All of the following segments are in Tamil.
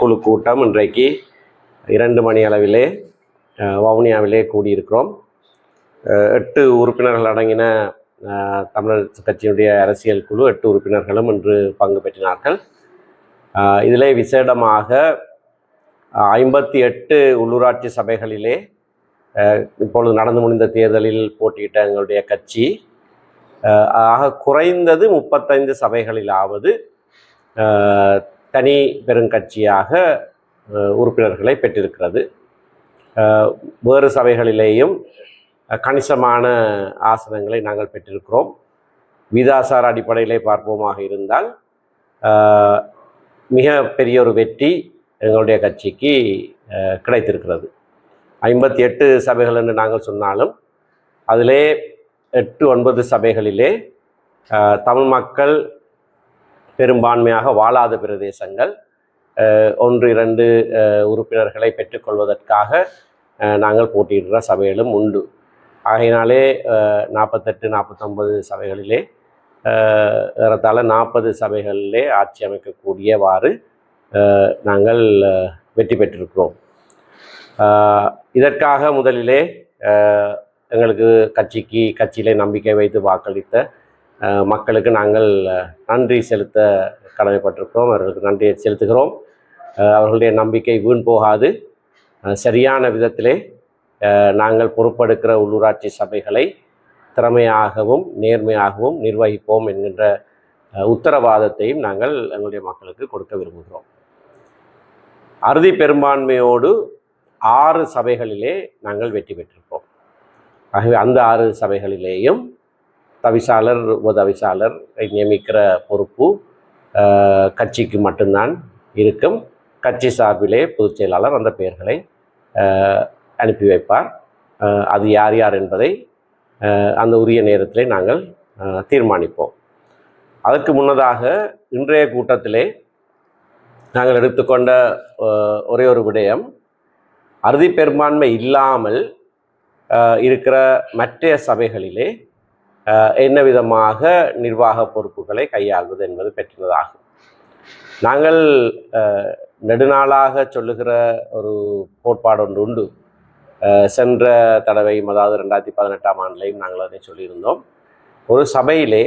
குழு கூட்டம் இன்றைக்கு 2 மணி அளவிலே வவுனியாவிலே கூடியிருக்கிறோம். 8 உறுப்பினர்கள் அடங்கின தமிழர் கட்சியினுடைய அரசியல் குழு 8 உறுப்பினர்களும் இன்று பங்கு பெற்றினார்கள். இதிலே விசேடமாக 58 உள்ளூராட்சி சபைகளிலே இப்பொழுது நடந்து முடிந்த தேர்தலில் போட்டியிட்ட எங்களுடைய கட்சி ஆக குறைந்தது 35 சபைகளிலாவது தனி பெருங்கட்சியாக உறுப்பினர்களை பெற்றிருக்கிறது. வேறு சபைகளிலேயும் கணிசமான ஆசனங்களை நாங்கள் பெற்றிருக்கிறோம். விகிதாசார அடிப்படையிலே பார்ப்போமாக இருந்தால் மிக பெரிய ஒரு வெற்றி எங்களுடைய கட்சிக்கு கிடைத்திருக்கிறது. 58 சபைகள் என்று நாங்கள் சொன்னாலும் அதிலே 8-9 சபைகளிலே தமிழ் மக்கள் பெரும்பான்மையாக வாழாத பிரதேசங்கள் 1-2 உறுப்பினர்களை பெற்றுக்கொள்வதற்காக நாங்கள் போட்டியிடுற சபைகளும் உண்டு. ஆகையினாலே 48-49 சபைகளிலே ஏறத்தாழ 40 சபைகளிலே ஆட்சி அமைக்கக்கூடியவாறு நாங்கள் வெற்றி பெற்றிருக்கிறோம். இதற்காக முதலிலே எங்களுக்கு கட்சியிலே நம்பிக்கை வைத்து வாக்களித்த மக்களுக்கு நாங்கள் நன்றி செலுத்த கடமைப்பட்டிருக்கிறோம். அவர்களுக்கு நன்றியை செலுத்துகிறோம். அவர்களுடைய நம்பிக்கை வீண் போகாது. சரியான விதத்திலே நாங்கள் பொறுப்பெடுக்கிற உள்ளூராட்சி சபைகளை திறமையாகவும் நேர்மையாகவும் நிர்வகிப்போம் என்கின்ற உத்தரவாதத்தையும் நாங்கள் எங்களுடைய மக்களுக்கு கொடுக்க விரும்புகிறோம். அறுதி பெரும்பான்மையோடு 6 சபைகளிலே நாங்கள் வெற்றி பெற்றிருப்போம். ஆகவே அந்த 6 சபைகளிலேயும் தவிசாளர் உபதவிசாளரை நியமிக்கிற பொறுப்பு கட்சிக்கு மட்டும்தான் இருக்கும். கட்சி சார்பிலே பொதுச் செயலாளர் அந்த பெயர்களை அனுப்பி வைப்பார். அது யார் யார் என்பதை அந்த உரிய நேரத்திலே நாங்கள் தீர்மானிப்போம். அதற்கு முன்னதாக இன்றைய கூட்டத்திலே நாங்கள் எடுத்துக்கொண்ட ஒரே ஒரு விடயம், அறுதி பெரும்பான்மை இல்லாமல் இருக்கிற மற்ற சபைகளிலே என்ன விதமாக நிர்வாக பொறுப்புகளை கையாள்வது என்பது பெற்றதாகும். நாங்கள் நெடுநாளாக சொல்லுகிற ஒரு கோட்பாடு ஒன்று உண்டு. சென்ற தடவையும், அதாவது 2018ஆம் ஆண்டிலையும் நாங்கள் அதை சொல்லியிருந்தோம். ஒரு சபையிலே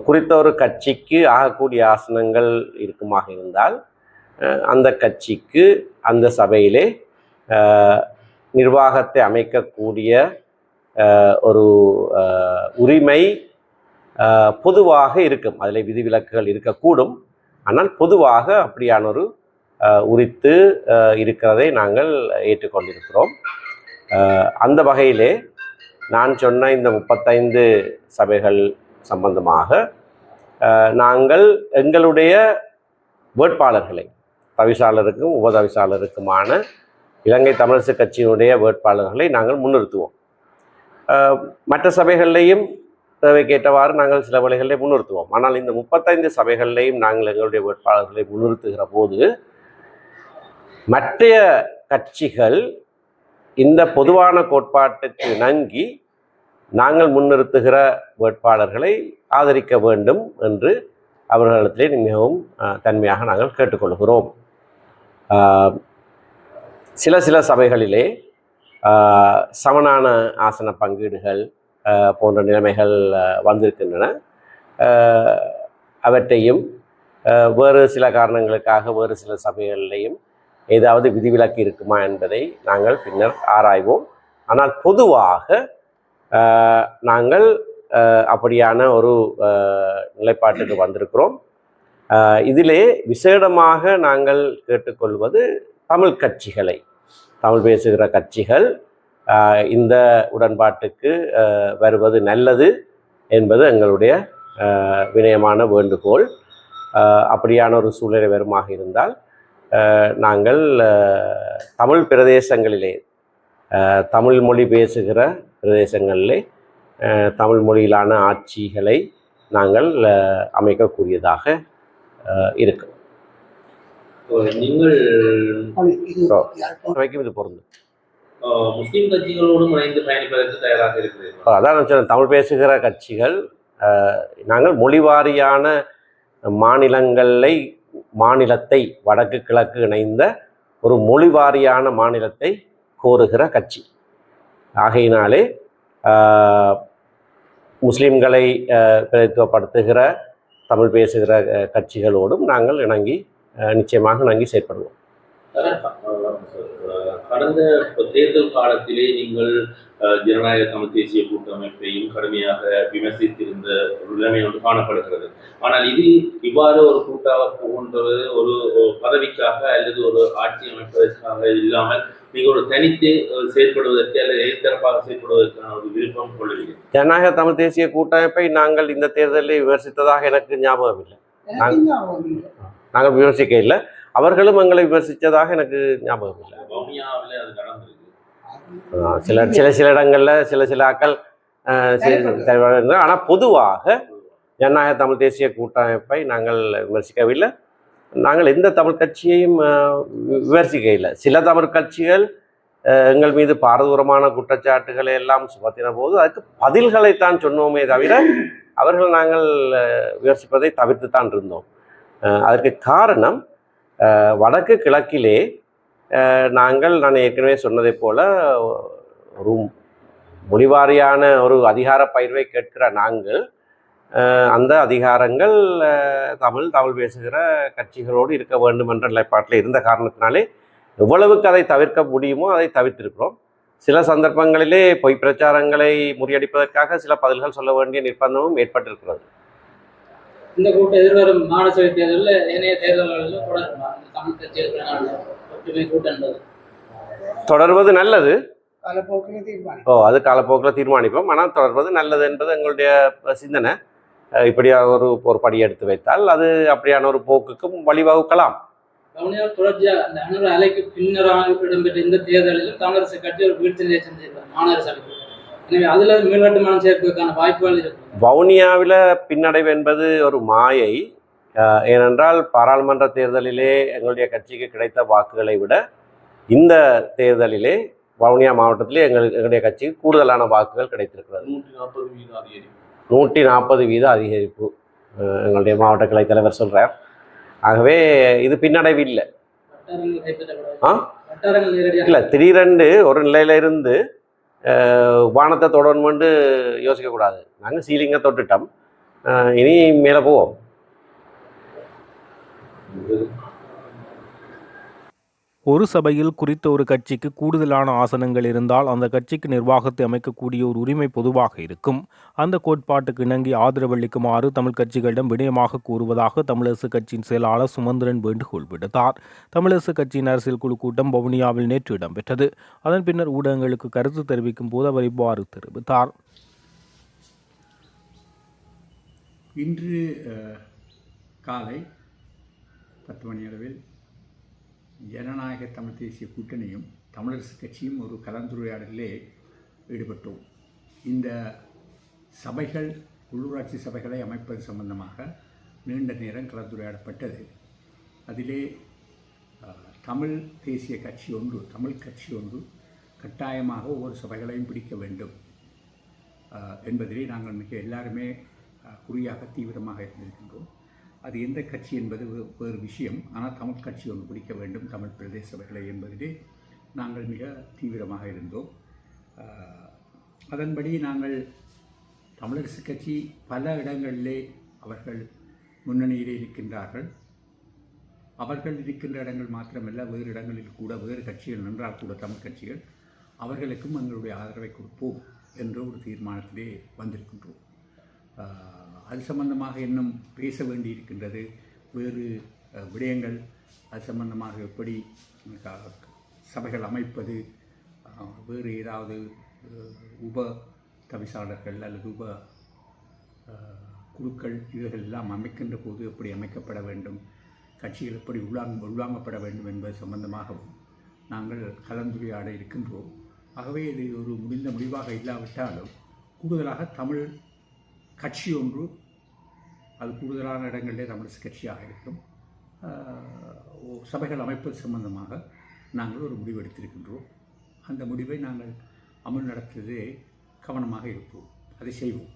குறித்த ஒரு கட்சிக்கு ஆகக்கூடிய ஆசனங்கள் இருக்குமாக இருந்தால் அந்த கட்சிக்கு அந்த சபையிலே நிர்வாகத்தை அமைக்கக்கூடிய ஒரு உரிமை பொதுவாக இருக்கும். அதில் விதிவிலக்குகள் இருக்கக்கூடும். ஆனால் பொதுவாக அப்படியான ஒரு உரித்து இருக்கிறதை நாங்கள் ஏற்றுக்கொண்டிருக்கிறோம். அந்த வகையிலே நான் சொன்ன இந்த 35 சபைகள் சம்பந்தமாக நாங்கள் எங்களுடைய வேட்பாளர்களை, தவிசாளருக்கும் உபதவிசாளருக்குமான இலங்கை தமிழரசு கட்சியினுடைய வேட்பாளர்களை நாங்கள் முன்னிறுத்துவோம். மற்ற சபைகளிலேயும் தேவைக்கேற்றவாறு நாங்கள் சில வழிகளிலே முன்னிறுத்துவோம். ஆனால் இந்த 35 சபைகளிலேயும் நாங்கள் எங்களுடைய வேட்பாளர்களை முன்னிறுத்துகிற போது மற்ற கட்சிகள் இந்த பொதுவான கோட்பாட்டுக்கு இணங்கி நாங்கள் முன்னிறுத்துகிற வேட்பாளர்களை ஆதரிக்க வேண்டும் என்று அவர்களிடத்திலே மிகவும் தன்மையாக நாங்கள் கேட்டுக்கொள்கிறோம். சில சபைகளிலே சமனான ஆசன பங்கீடுகள் போன்ற நிலைமைகள் வந்திருக்கின்றன. அவற்றையும் வேறு சில காரணங்களுக்காக வேறு சில சபைகளிலேயும் ஏதாவது விதிவிலக்கு இருக்குமா என்பதை நாங்கள் பின்னர் ஆராய்வோம். ஆனால் பொதுவாக நாங்கள் அப்படியான ஒரு நிலைப்பாட்டுக்கு வந்திருக்கிறோம். இதிலே விசேடமாக நாங்கள் கேட்டுக்கொள்வது தமிழ் கட்சிகளை, தமிழ் பேசுகிற கட்சிகள் இந்த உடன்பாட்டுக்கு வருவது நல்லது என்பது எங்களுடைய வினயமான வேண்டுகோள். அப்படியான ஒரு சூழ்நிலை வருமாக இருந்தால் நாங்கள் தமிழ் பிரதேசங்களிலே, தமிழ் மொழி பேசுகிற பிரதேசங்களிலே தமிழ் மொழியிலான ஆட்சிகளை நாங்கள் அமைக்கக்கூடியதாக இருக்கும். நீங்கள் இது பொருந்தும். முஸ்லிம் கட்சிகளோடும் இணைந்து பயணிப்பதற்கு தயாராக இருக்கிறீர்கள்? அதான் தமிழ் பேசுகிற கட்சிகள் நாங்கள் மொழிவாரியான மாநிலங்களை மாநிலத்தை, வடக்கு கிழக்கு இணைந்த ஒரு மொழிவாரியான மாநிலத்தை கோருகிற கட்சி. ஆகையினாலே முஸ்லிம்களை பிரதித்துவப்படுத்துகிற தமிழ் பேசுகிற கட்சிகளோடும் நாங்கள் நிச்சயமாக இணங்கி செயற்படுவோம். கடந்த தேர்தல் காலத்திலே நீங்கள் ஜனநாயக தமிழ் தேசிய கூட்டமைப்பையும் கடுமையாக விமர்சித்திருந்த நிலைமை ஒன்று காணப்படுகிறது. ஆனால் இது இவ்வாறு ஒரு கூட்டாக போகின்றது ஒரு பதவிக்காக அல்லது ஒரு ஆட்சி அமைப்பதற்காக இல்லாமல் நீங்கள் ஒரு தனித்து செயல்படுவதற்கு அல்லது எதிர்த்தரப்பாக செயல்படுவதற்கான ஒரு விருப்பம் கொள்ளுவீங்க. ஜனநாயக தமிழ் தேசிய கூட்டமைப்பை நாங்கள் இந்த தேர்தலில் விமர்சித்ததாக எனக்கு ஞாபகம் இல்லை. நாங்கள் விமர்சிக்க இல்லை, அவர்களும் எங்களை விமர்சித்ததாக எனக்கு ஞாபகம் இல்லை. வவுனியாவில் அது நடந்திருக்கு. சில இடங்களில் சில ஆக்கள் ஆனால் பொதுவாக ஜனநாயக தமிழ் தேசிய கூட்டமைப்பை நாங்கள் விமர்சிக்கவில்லை. நாங்கள் எந்த தமிழ் கட்சியையும் விமர்சிக்க இல்லை. சில தமிழ் கட்சிகள் எங்கள் மீது பாரதூரமான குற்றச்சாட்டுகளை எல்லாம் சுமத்தின போது அதுக்கு பதில்களைத்தான் சொன்னோமே தவிர அவர்கள் நாங்கள் விமர்சிப்பதை தவிர்த்து தான் இருந்தோம். அதற்கு காரணம் வடக்கு கிழக்கிலே நான் ஏற்கனவே சொன்னதை போல ஒரு மொழிவாரியான ஒரு அதிகார பயிர்வை கேட்கிற நாங்கள் அந்த அதிகாரங்கள் தமிழ் பேசுகிற கட்சிகளோடு இருக்க வேண்டும் என்ற நிலைப்பாட்டில் இருந்த காரணத்தினாலே எவ்வளவுக்கு அதை தவிர்க்க முடியுமோ அதை தவிர்த்திருக்கிறோம். சில சந்தர்ப்பங்களிலே பொய் பிரச்சாரங்களை முறியடிப்பதற்காக சில பதில்கள் சொல்ல வேண்டிய நிர்பந்தமும் ஏற்பட்டிருக்கிறது. இந்த கூட்டம் எதிர்வரும் மாநில சபை தேர்தலில் ஏனைய தேர்தல்களில் தமிழ் கட்சிகள் கூட்டம் தொடர்வது நல்லது. அது காலப்போக்கில் தீர்மானிப்போம். ஆனால் தொடர்வது நல்லது என்பது எங்களுடைய சிந்தனை. இப்படியா ஒரு படி எடுத்து வைத்தால் அது அப்படியான ஒரு போக்குக்கும் வழிவகுக்கலாம். தொடர்ச்சியாக அந்த அணுகு அலைக்கு பின்னராக இடம்பெற்ற இந்த தேர்தலில் காங்கிரஸ் கட்சி ஒரு வீழ்ச்சியை செஞ்சிருக்காங்க மாநகர சபை. எனவே அதில் மேல்வட்டமான சேர்ப்பதற்கான வாய்ப்புகள் இருக்கு. வவுனியாவில் பின்னடைவு என்பது ஒரு மாயை. ஏனென்றால் பாராளுமன்ற தேர்தலிலே எங்களுடைய கட்சிக்கு கிடைத்த வாக்குகளை விட இந்த தேர்தலிலே வவுனியா மாவட்டத்திலே எங்களுடைய கட்சிக்கு கூடுதலான வாக்குகள் கிடைத்திருக்கிறது. 140% அதிகரிப்பு எங்களுடைய மாவட்ட கிளை தலைவர் சொல்கிறார். ஆகவே இது பின்னடைவு இல்லை. இல்லை, திடீரென்று ஒரு நிலையிலிருந்து வானத்தை தொடரணுமென்று யோசிக்கக்கூடாது. நாங்கள் சீலிங்கை தொட்டுட்டோம், இனி மேலே போவோம். ஒரு சபையில் குறித்த ஒரு கட்சிக்கு கூடுதலான ஆசனங்கள் இருந்தால் அந்த கட்சிக்கு நிர்வாகத்தை அமைக்கக்கூடிய ஒரு உரிமை பொதுவாக இருக்கும். அந்த கோட்பாட்டுக்கு இணங்கி ஆதரவளிக்குமாறு தமிழ் கட்சிகளிடம் வினயமாக கூறுவதாக தமிழரசு கட்சியின் செயலாளர் சுமந்திரன் வேண்டுகோள் விடுத்தார். தமிழரசு கட்சியின் அரசியல் குழு கூட்டம் வவுனியாவில் நேற்று இடம்பெற்றது. அதன் பின்னர் ஊடகங்களுக்கு கருத்து தெரிவிக்கும் போது அவர் இவ்வாறு தெரிவித்தார். இன்று காலை 10 மணி அளவில் ஜனநாயக தமிழ் தேசிய கூட்டணியும் தமிழரசு கட்சியும் ஒரு கலந்துரையாடலிலே ஈடுபட்டோம். இந்த சபைகள், உள்ளூராட்சி சபைகளை அமைப்பது சம்பந்தமாக நீண்ட நேரம் கலந்துரையாடப்பட்டது. அதிலே தமிழ் தேசிய கட்சி ஒன்று, தமிழ் கட்சி ஒன்று கட்டாயமாக ஒவ்வொரு சபைகளையும் பிடிக்க வேண்டும் என்பதிலே நாங்கள் எல்லாருமே குறியாக தீவிரமாக இருந்திருக்கின்றோம். அது எந்த கட்சி என்பது வேறு விஷயம். ஆனால் தமிழ் கட்சி ஒன்று பிடிக்க வேண்டும், தமிழ் பிரதேச சபைகளை என்பதிலே நாங்கள் மிக தீவிரமாக இருந்தோம். அதன்படி நாங்கள் தமிழரசு கட்சி பல இடங்களிலே அவர்கள் முன்னணியிலே இருக்கின்றார்கள். அவர்கள் இருக்கின்ற இடங்கள் மாத்திரமல்ல, வேறு இடங்களில் கூட வேறு கட்சிகள் நின்றால் கூட தமிழ் கட்சிகள் அவர்களுக்கும் எங்களுடைய ஆதரவை கொடுப்போம் என்ற ஒரு தீர்மானத்திலே வந்திருக்கின்றோம். அது சம்பந்தமாக இன்னும் பேச வேண்டியிருக்கின்றது. வேறு விடயங்கள் அது சம்பந்தமாக எப்படி சபைகள் அமைப்பது, வேறு ஏதாவது உப தவிசாளர்கள் அல்லது உப குழுக்கள் இவர்கள் எல்லாம் அமைக்கின்ற போது எப்படி அமைக்கப்பட வேண்டும், கட்சிகள் எப்படி உள்வாங்கப்பட வேண்டும் என்பது சம்பந்தமாகவும் நாங்கள் கலந்துரையாட இருக்கின்றோம். ஆகவே இது ஒரு முடிந்த முடிவாக இல்லாவிட்டாலும் கூடுதலாக தமிழ் கட்சி ஒன்று, அது கூடுதலான இடங்களிலே தமிழரசு கட்சியாக இருக்கும், சபைகள் அமைப்பது சம்பந்தமாக நாங்கள் ஒரு முடிவு எடுத்திருக்கின்றோம். அந்த முடிவை நாங்கள் அமல் நடத்துவதே கவனமாக இருப்போம், அதை செய்வோம்.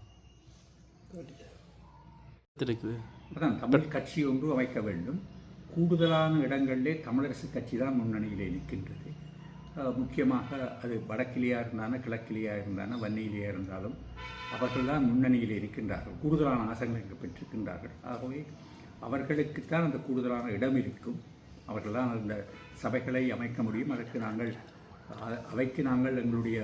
அதான் தமிழ் கட்சி ஒன்று அமைக்க வேண்டும். கூடுதலான இடங்களிலே தமிழரசு கட்சி தான் முன்னணியிலே நிற்கின்றது. முக்கியமாக அது வடக்கிலேயாக இருந்தாலும் கிழக்கிலேயாக இருந்தாலும் வன்னியிலேயாக இருந்தாலும் அவர்கள் தான் முன்னணியில் இருக்கின்றார்கள். கூடுதலான ஆசனங்களை பெற்றிருக்கின்றார்கள். ஆகவே அவர்களுக்குத்தான் அந்த கூடுதலான இடம் இருக்கும். அவர்கள் தான் அந்த சபைகளை அமைக்க முடியும். அவைக்கு நாங்கள் எங்களுடைய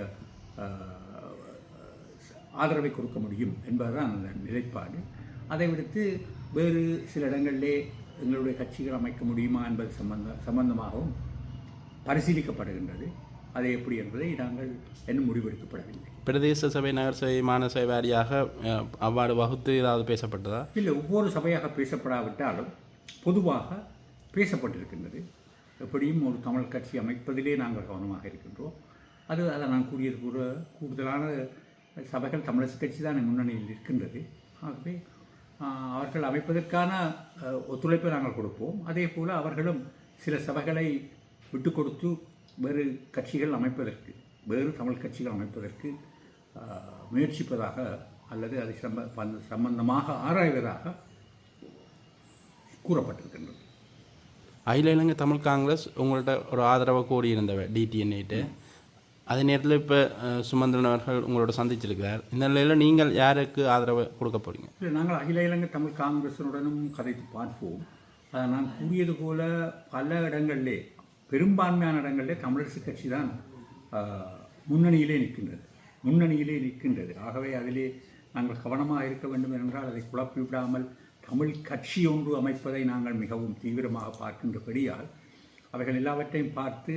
ஆதரவை கொடுக்க முடியும் என்பதுதான் அந்த நிலைப்பாடு. அதை விடுத்து வேறு சில இடங்களிலே எங்களுடைய கட்சிகள் அமைக்க முடியுமா என்பது சம்பந்தமாகவும் பரிசீலிக்கப்படுகின்றது. அது எப்படி என்பதை நாங்கள் இன்னும் முடிவெடுக்கப்படவில்லை. பிரதேச சபை, நகர் சபை, மாநகர சபை வாரியாக அவ்வாறு வகுத்து ஏதாவது பேசப்பட்டதா? இல்லை, ஒவ்வொரு சபையாக பேசப்படாவிட்டாலும் பொதுவாக பேசப்பட்டிருக்கின்றது. எப்படியும் ஒரு தமிழ் கட்சி அமைப்பதிலே நாங்கள் கவனமாக இருக்கின்றோம். அதை நான் கூறியது கூட கூடுதலான சபைகள் தமிழரசு கட்சி தான் முன்னணியில் இருக்கின்றது. ஆகவே அவர்கள் அமைப்பதற்கான ஒத்துழைப்பை நாங்கள் கொடுப்போம். அதே போல் அவர்களும் சில சபைகளை விட்டு கொடுத்து வேறு கட்சிகள் அமைப்பதற்கு, வேறு தமிழ் கட்சிகள் அமைப்பதற்கு முயற்சிப்பதாக அல்லது அது சம்பந்தமாக ஆராய்வதாக கூறப்பட்டிருக்கின்றது. அகில இலங்கை தமிழ் காங்கிரஸ் உங்கள்கிட்ட ஒரு ஆதரவை கோரியிருந்தவ டிடிஎன்ஏட்டு. அதே நேரத்தில் இப்போ சுமந்திரன் அவர்கள் உங்களோட சந்திச்சிருக்கிறார். இந்த நிலையில் நீங்கள் யாருக்கு ஆதரவு கொடுக்க போகிறீங்க? இல்லை, நாங்கள் அகில இலங்கை தமிழ் காங்கிரஸுடனும் கதைத்து பார்ப்போம். நான் கூறியது போல பல இடங்களிலே, பெரும்பான்மையான இடங்களிலே தமிழரசு கட்சி தான் முன்னணியிலே நிற்கின்றது. ஆகவே அதிலே நாங்கள் கவனமாக இருக்க வேண்டும் என்றால் அதை குழப்பி விடாமல் தமிழ் கட்சி ஒன்று அமைப்பதை நாங்கள் மிகவும் தீவிரமாக பார்க்கின்றபடியால் அவைகள் எல்லாவற்றையும் பார்த்து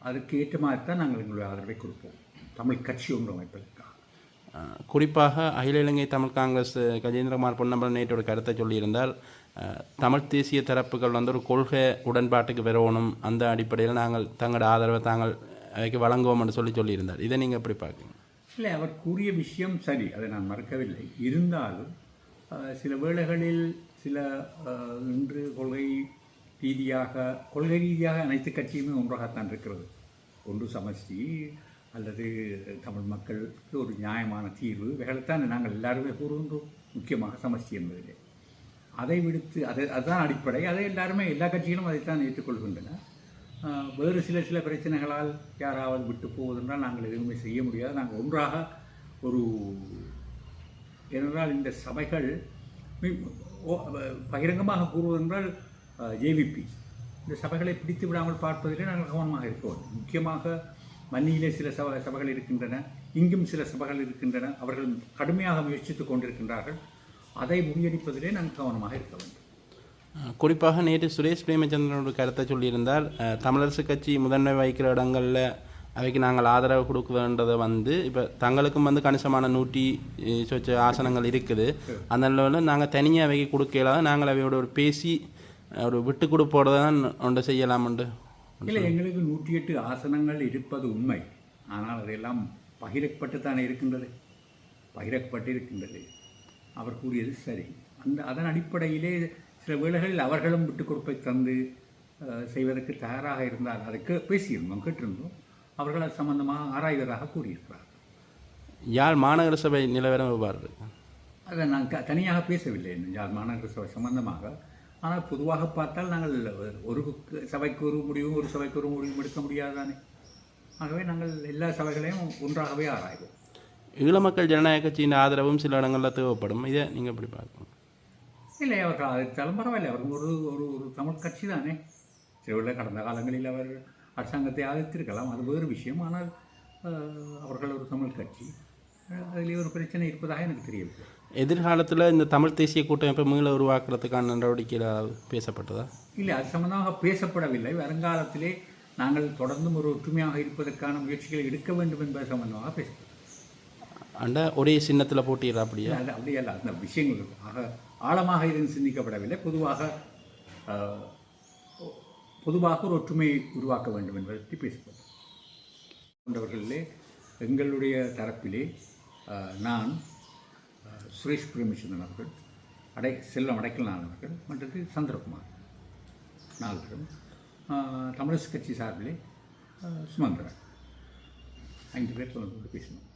அதுக்கு ஏற்ற மாதிரி தான் நாங்கள் எங்களுடைய ஆதரவை கொடுப்போம் தமிழ் கட்சி ஒன்று அமைப்பதற்காக. குறிப்பாக அகில இலங்கை தமிழ் காங்கிரஸ் கஜேந்திரகுமார் பொன்னம்பலம் நேற்று ஒரு கருத்தை சொல்லியிருந்தால், தமிழ் தேசிய தரப்புகள் ஒரு கொள்கை உடன்பாட்டுக்கு வரணும், அந்த அடிப்படையில் நாங்கள் தங்களோட ஆதரவை தாங்கள் அவைக்கு வழங்குவோம் என்று சொல்லியிருந்தார். இதை நீங்கள் எப்படி பார்க்குறீங்க? இல்லை, அவர் கூறிய விஷயம் சரி, அதை நான் மறக்கவில்லை. இருந்தாலும் சில வேளைகளில் சில இன்று கொள்கை ரீதியாக அனைத்து கட்சியுமே ஒன்றாகத்தான் இருக்கிறது. ஒன்று சமஷ்டி அல்லது தமிழ் மக்களுக்கு ஒரு நியாயமான தீர்வு, இவைகளைத்தான் நாங்கள் எல்லாருமே கூறுகின்றோம். முக்கியமாக சமஷ்டி என்பதிலே அதை விடுத்து அதுதான் அடிப்படை. அதை எல்லாருமே, எல்லா கட்சிகளும் அதைத்தான் ஏற்றுக்கொள்கின்றன. வேறு சில பிரச்சனைகளால் யாராவது விட்டு போவதென்றால் நாங்கள் எதுவுமே செய்ய முடியாது. நாங்கள் ஒன்றாக ஏனென்றால் இந்த சபைகள் பகிரங்கமாக கூறுவதென்றால் ஜேவிபி இந்த சபைகளை பிடித்து விடாமல் பார்ப்பதிலே நாங்கள் கவனமாக இருக்கோம். முக்கியமாக வன்னியிலே சில சபைகள் இருக்கின்றன, இங்கும் சில சபைகள் இருக்கின்றன. அவர்கள் கடுமையாக முயற்சித்து கொண்டிருக்கின்றார்கள். அதை முறியடிப்பதிலே நாங்கள் கவனமாக இருக்க வேண்டும். குறிப்பாக நேற்று சுரேஷ் பிரேமச்சந்திரனோட கருத்தை சொல்லியிருந்தால், தமிழரசு கட்சி முதன்மை வகிக்கிற இடங்களில் அவைக்கு நாங்கள் ஆதரவு கொடுக்குதுன்றதை இப்போ தங்களுக்கும் கணிசமான 100 சொச்ச ஆசனங்கள் இருக்குது. அந்த நிலையில் நாங்கள் தனியாக அவைக்கு கொடுக்கலாத, நாங்கள் அவையோட ஒரு பேசி ஒரு விட்டு கொடுப்போட தான் ஒன்று செய்யலாம்ண்டு. இல்லை, எங்களுக்கு 108 ஆசனங்கள் இருப்பது உண்மை. ஆனால் அதையெல்லாம் பகிரப்பட்டு இருக்கின்றது. அவர் கூறியது சரி. அதன் அடிப்படையிலே சில வேளைகளில் அவர்களும் விட்டு கொடுப்பை தந்து செய்வதற்கு தயாராக இருந்தால் அதுக்கு பேசியிருந்தோம், கேட்டிருந்தோம். அவர்கள் அது சம்பந்தமாக ஆராய்வதாக கூறியிருக்கிறார். யாழ் மாநகர சபை நிலவரம் எவ்வாறு? அதை நான் தனியாக பேசவில்லை யாழ் மாநகர சபை சம்பந்தமாக. ஆனால் பொதுவாக பார்த்தால் நாங்கள் ஒரு சபைக்கு ஒரு முடிவும் ஒரு சபைக்கு ஒரு முடிவும் எடுக்க முடியாதானே. ஆகவே நாங்கள் எல்லா சபைகளையும் ஒன்றாகவே ஆராய்வோம். ஈழ மக்கள் ஜனநாயக கட்சியின் ஆதரவும் சில இடங்களில் தேவைப்படும். இதை நீங்கள் எப்படி பார்க்கணும்? இல்லை, அவர்கள் அது பரவாயில்லை. அவர்கள் ஒரு தமிழ் கட்சி தானே. சில கடந்த காலங்களில் அவர் அரசாங்கத்தை ஆதரித்திருக்கலாம், அது வேறு விஷயம். ஆனால் அவர்கள் ஒரு தமிழ் கட்சி, அதிலே ஒரு பிரச்சனை இருப்பதாக எனக்கு தெரியவில்லை. எதிர்காலத்தில் இந்த தமிழ் தேசிய கூட்டமைப்பை மீள உருவாக்குறதுக்கான நடவடிக்கைகள் பேசப்பட்டதா? இல்லை, அது சம்பந்தமாக பேசப்படவில்லை. வருங்காலத்திலே நாங்கள் தொடர்ந்தும் ஒரு ஒற்றுமையாக இருப்பதற்கான முயற்சிகளை எடுக்க வேண்டும் என்பது சம்பந்தமாக பேசப்பட்டது. ஒரே சின்னத்தில் போட்டிடுறா? அப்படியா? அப்படியல்ல, அந்த விஷயங்கள் ஆழமாக இருந்து சிந்திக்கப்படவில்லை. பொதுவாக ஒரு ஒற்றுமையை உருவாக்க வேண்டும் என்பதை பற்றி பேசப்பட்டது. கொண்டவர்களிலே எங்களுடைய தரப்பிலே நான், சுரேஷ் பிரேமச்சந்திரன் அவர்கள், செல்வம் அடைக்கலான் அவர்கள், மற்றது சந்திரகுமார், 4 பேரும். தமிழரசு கட்சி சார்பிலே சுமந்திரன், 5 பேர் தொடர்ந்து பேசினோம்.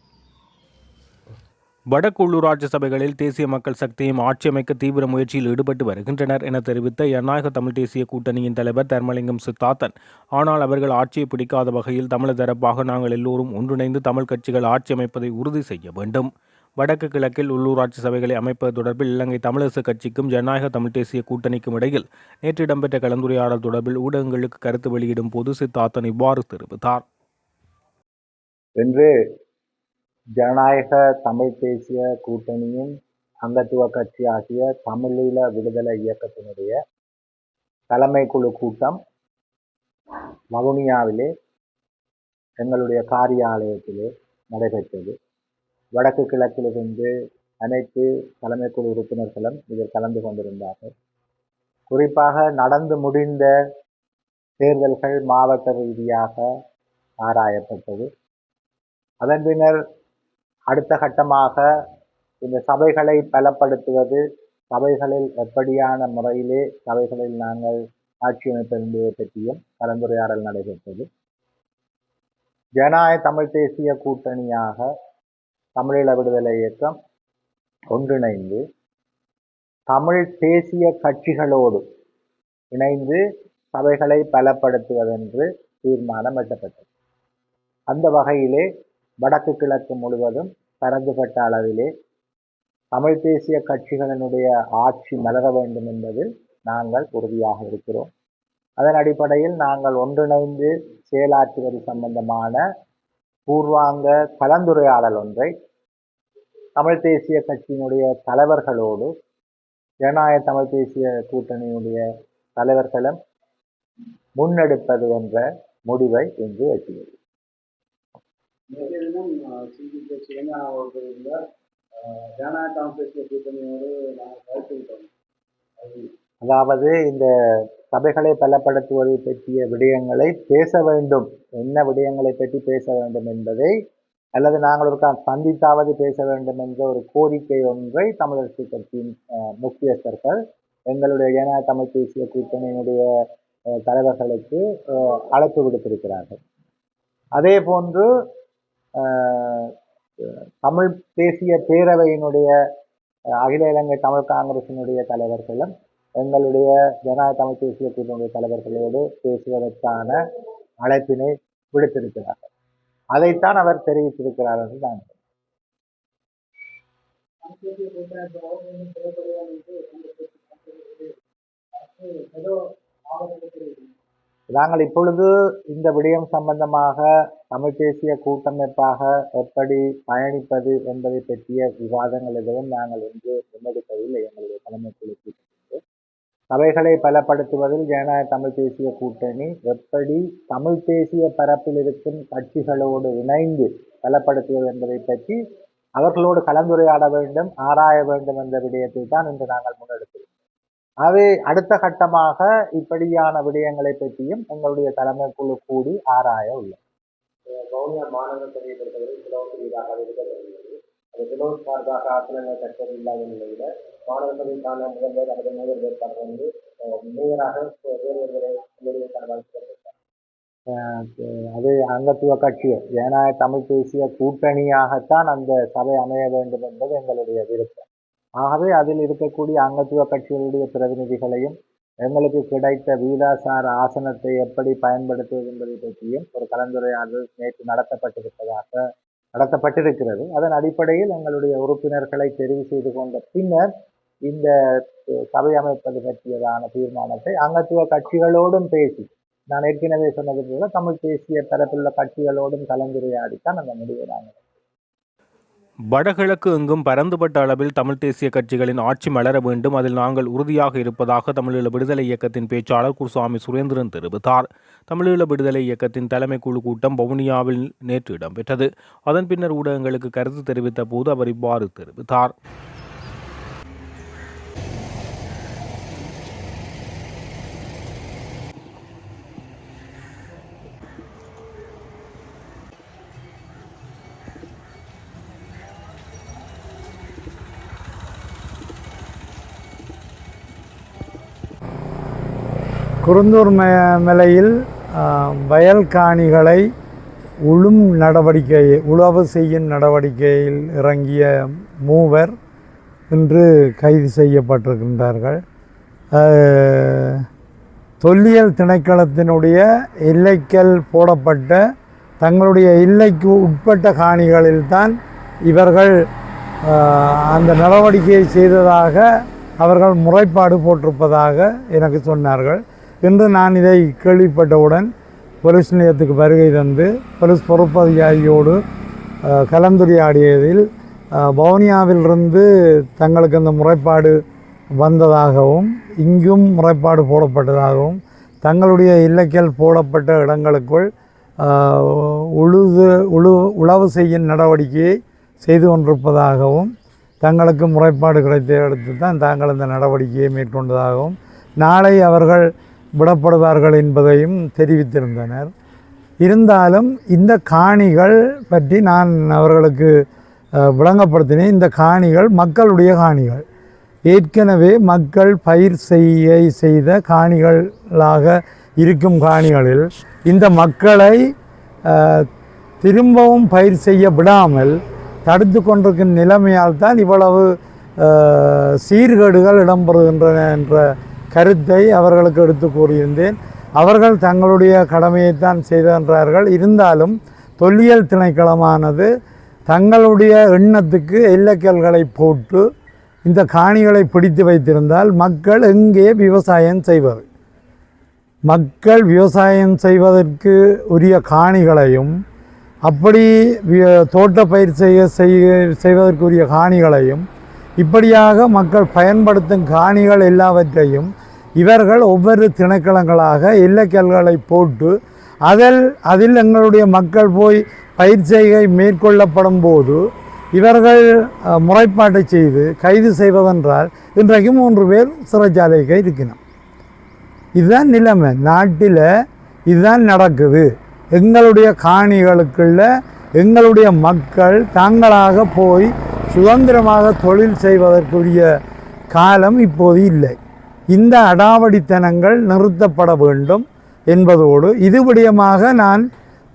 வடக்கு உள்ளூராட்சி சபைகளில் தேசிய மக்கள் சக்தியும் ஆட்சி அமைக்க தீவிர முயற்சியில் ஈடுபட்டு வருகின்றனர் என தெரிவித்த ஜனநாயக தமிழ் தேசிய கூட்டணியின் தலைவர் தர்மலிங்கம் சித்தார்த்தன், ஆனால் அவர்கள் ஆட்சியை பிடிக்காத வகையில் தமிழர் தரப்பாக நாங்கள் எல்லோரும் ஒன்றிணைந்து தமிழ் கட்சிகள் ஆட்சி அமைப்பதை உறுதி செய்ய வேண்டும். வடக்கு கிழக்கில் உள்ளூராட்சி சபைகளை அமைப்பது தொடர்பில் இலங்கை தமிழரசு கட்சிக்கும் ஜனநாயக தமிழ் தேசிய கூட்டணிக்கும் இடையில் நேற்று இடம்பெற்ற கலந்துரையாடல் தொடர்பில் ஊடகங்களுக்கு கருத்து வெளியிடும் போது சித்தார்த்தன் இவ்வாறு தெரிவித்தார். இன்று ஜனநாயக தமிழ் தேசிய கூட்டணியின் அங்கத்துவ கட்சி ஆகிய தமிழீழ விடுதலை இயக்கத்தினுடைய தலைமை குழு கூட்டம் வவுனியாவிலே எங்களுடைய காரியாலயத்திலே நடைபெற்றது. வடக்கு கிழக்கிலிருந்து அனைத்து தலைமை குழு உறுப்பினர்களும் இதில் கலந்து கொண்டிருந்தார்கள். குறிப்பாக நடந்து முடிந்த தேர்தல்கள் மாவட்ட ரீதியாக ஆராயப்பட்டது. அதன் பின்னர் அடுத்த கட்டமாக இந்த சபைகளை பலப்படுத்துவது, சபைகளில் எப்படியான முறையிலே சபைகளில் நாங்கள் ஆட்சி அமைப்பது என்பதை பற்றியும் கலந்துரையாடல் நடைபெற்றது. ஜனநாயக தமிழ் தேசிய கூட்டணியாக தமிழீழ விடுதலை இயக்கம் ஒன்றிணைந்து தமிழ் தேசிய கட்சிகளோடு இணைந்து சபைகளை பலப்படுத்துவதென்று தீர்மானம் எட்டப்பட்டது. அந்த வகையிலே வடக்கு கிழக்கு முழுவதும் பரந்துபட்ட அளவிலே தமிழ் தேசிய கட்சிகளினுடைய ஆட்சி மலர வேண்டும் என்பதில் நாங்கள் உறுதியாக இருக்கிறோம். அதன் அடிப்படையில் நாங்கள் ஒன்றிணைந்து செயலாற்றுவது சம்பந்தமான பூர்வாங்க கலந்துரையாடல் ஒன்றை தமிழ் தேசிய கட்சியினுடைய தலைவர்களோடு ஜனநாயக தமிழ் தேசிய கூட்டணியினுடைய தலைவர்களும் முன்னெடுப்பது என்ற முடிவை இன்று எட்டியது. அதாவது இந்த சபைகளை பலப்படுத்துவதை பற்றிய விடயங்களை பேச வேண்டும், என்ன விடயங்களை பற்றி பேச வேண்டும் என்பதை, அல்லது நாங்கள் ஒரு சந்தித்தாவது பேச வேண்டும் என்ற ஒரு கோரிக்கை ஒன்றை தமிழரசு கட்சியின் முக்கியஸ்தர்கள் எங்களுடைய ஜனநாயக தமிழ் தேசிய கூட்டணியினுடைய தலைவர்களுக்கு அழைப்பு விடுத்திருக்கிறார்கள். அதே போன்று தமிழ் தேசிய பேரவையினுடைய அகில இலங்கை தமிழ் காங்கிரசினுடைய தலைவர்களும் எங்களுடைய ஜனநாயக தமிழ் தேசிய கூட்டணியுடைய தலைவர்களோடு பேசுவதற்கான அழைப்பினை விடுத்திருக்கிறார்கள். அதைத்தான் அவர் தெரிவித்திருக்கிறார் என்று நான் நாங்கள் இப்பொழுது இந்த விடயம் சம்பந்தமாக தமிழ் தேசிய கூட்டமைப்பாக எப்படி பயணிப்பது என்பதை பற்றிய விவாதங்கள் எதுவும் நாங்கள் இன்று முன்னெடுப்பதில்லை. எங்களுடைய தலைமை குழு கூட்டத்திற்கு சபைகளை பலப்படுத்துவதில் ஜனநாயக தமிழ் தேசிய கூட்டணி எப்படி தமிழ் தேசிய பரப்பில் இருக்கும் கட்சிகளோடு இணைந்து பலப்படுத்துவது என்பதை பற்றி அவர்களோடு கலந்துரையாட வேண்டும், ஆராய வேண்டும் என்ற விடயத்தை தான் இன்று நாங்கள் முன்னெடுத்திருக்கிறோம். ஆகவே அடுத்த கட்டமாக இப்படியான விடயங்களை பற்றியும் எங்களுடைய தலைமை குழு கூடி ஆராய உள்ளது. வவுனியா மாநகர சபையை பொறுத்தவரை சிலவுக்கு இருக்கிறது. அது சிலவு சார்பாக ஆசனங்கள் கட்டது இல்லாத நிலையில மாநகர சபைக்கான முதல்வர் அல்லது முதல்வர் வேட்பாளர் வந்து மேயராக வேறு அது அங்கத்துவ கட்சி ஜனநாயக தமிழ் தேசிய கூட்டணியாகத்தான் அந்த சபை அமைய வேண்டும் என்பது எங்களுடைய விருப்பம். ஆகவே அதில் இருக்கக்கூடிய அங்கத்துவ கட்சிகளுடைய பிரதிநிதிகளையும் எங்களுக்கு கிடைத்த வீதாசார ஆசனத்தை எப்படி பயன்படுத்துவது என்பதை பற்றியும் ஒரு கலந்துரையாடல் நேற்று நடத்தப்பட்டிருக்கிறது. அதன் அடிப்படையில் எங்களுடைய உறுப்பினர்களை தெரிவு செய்து கொண்ட பின்னர் இந்த சபை அமைப்பது பற்றியதான தீர்மானத்தை அங்கத்துவ கட்சிகளோடும் பேசி, நான் ஏற்கனவே சொன்னது போல தமிழ் தேசிய தரப்பிலுள்ள கட்சிகளோடும் கலந்துரையாடித்தான் அந்த முடிவை நாங்கள். வடகிழக்கு எங்கும் பரந்துபட்ட அளவில் தமிழ் தேசிய கட்சிகளின் ஆட்சி மலர வேண்டும், அதில் நாங்கள் உறுதியாக இருப்பதாக தமிழீழ விடுதலை இயக்கத்தின் பேச்சாளர் குருசாமி சுரேந்திரன் தெரிவித்தார். தமிழீழ விடுதலை இயக்கத்தின் தலைமை குழு கூட்டம் வவுனியாவில் நேற்று இடம்பெற்றது. அதன் பின்னர் ஊடகங்களுக்கு கருத்து தெரிவித்த போது அவர் இவ்வாறு தெரிவித்தார். குருந்தூர் மலையில் வயல் காணிகளை உளவு செய்யும் நடவடிக்கையில் இறங்கிய மூவர் இன்று கைது செய்யப்பட்டிருக்கின்றார்கள். தொல்லியல் திணைக்களத்தினுடைய எல்லைக்கல் போடப்பட்ட தங்களுடைய எல்லைக்கு உட்பட்ட காணிகளில்தான் இவர்கள் அந்த நடவடிக்கையை செய்ததாக அவர்கள் முறைப்பாடு போட்டிருப்பதாக எனக்கு சொன்னார்கள். இன்று நான் இதை கேள்விப்பட்டவுடன் போலீஸ் நிலையத்துக்கு வருகை தந்து போலீஸ் பொறுப்பதிகாரியோடு கலந்துரையாடியதில் வவுனியாவிலிருந்து தங்களுக்கு அந்த முறைப்பாடு வந்ததாகவும் இங்கும் முறைப்பாடு போடப்பட்டதாகவும் தங்களுடைய இல்லக்கல் போடப்பட்ட இடங்களுக்குள் உளவு செய்யும் நடவடிக்கையை செய்து கொண்டிருப்பதாகவும் தங்களுக்கு முறைப்பாடு கிடைத்த அடுத்து தான் தாங்கள் இந்த நடவடிக்கையை மேற்கொண்டதாகவும் நாளை அவர்கள் விடப்படுவார்கள் என்பதையும் தெரிவித்திருந்தனர். இருந்தாலும் இந்த காணிகள் பற்றி நான் அவர்களுக்கு விளங்கப்படுத்தினேன். இந்த காணிகள் மக்களுடைய காணிகள், ஏற்கனவே மக்கள் பயிர் செய்த காணிகளாக இருக்கும் காணிகளில் இந்த மக்களை திரும்பவும் பயிர் செய்ய விடாமல் தடுத்து கொண்டிருக்கும் நிலைமையால் தான் இவ்வளவு சீர்கேடுகள் இடம்பெறுகின்றன என்ற கருத்தை அவர்களுக்கு எடுத்து கூறியிருந்தேன். அவர்கள் தங்களுடைய கடமையைத்தான் செய்கின்றார்கள். இருந்தாலும் தொல்லியல் திணைக்களமானது தங்களுடைய எண்ணத்துக்கு எல்லைக்கல்களை போட்டு இந்த காணிகளை பிடித்து வைத்திருந்தால் மக்கள் எங்கே விவசாயம் செய்வது? மக்கள் விவசாயம் செய்வதற்கு உரிய காணிகளையும் அப்படி தோட்டப்பயிர் செய்வதற்குரிய காணிகளையும் இப்படியாக மக்கள் பயன்படுத்தும் காணிகள் எல்லாவற்றையும் இவர்கள் ஒவ்வொரு திணைக்களங்களாக எல்லைக்கல்களை போட்டு அதில் எங்களுடைய மக்கள் போய் பயிர் செய்கை மேற்கொள்ளப்படும் போது இவர்கள் முறைப்பாட்டை செய்து கைது செய்வதென்றால் இன்றைக்கு 3 பேர் சிறைச்சாலைக்கு இருக்கணும். இதுதான் நிலைமை. நாட்டில் இதுதான் நடக்குது. எங்களுடைய காணிகளுக்குள்ள எங்களுடைய மக்கள் தாங்களாக போய் சுதந்திரமாக தொழில் செய்வதற்குரிய காலம் இப்போது இல்லை. இந்த அடாவடித்தனங்கள் நிறுத்தப்பட வேண்டும் என்பதோடு இது விடயமாக நான்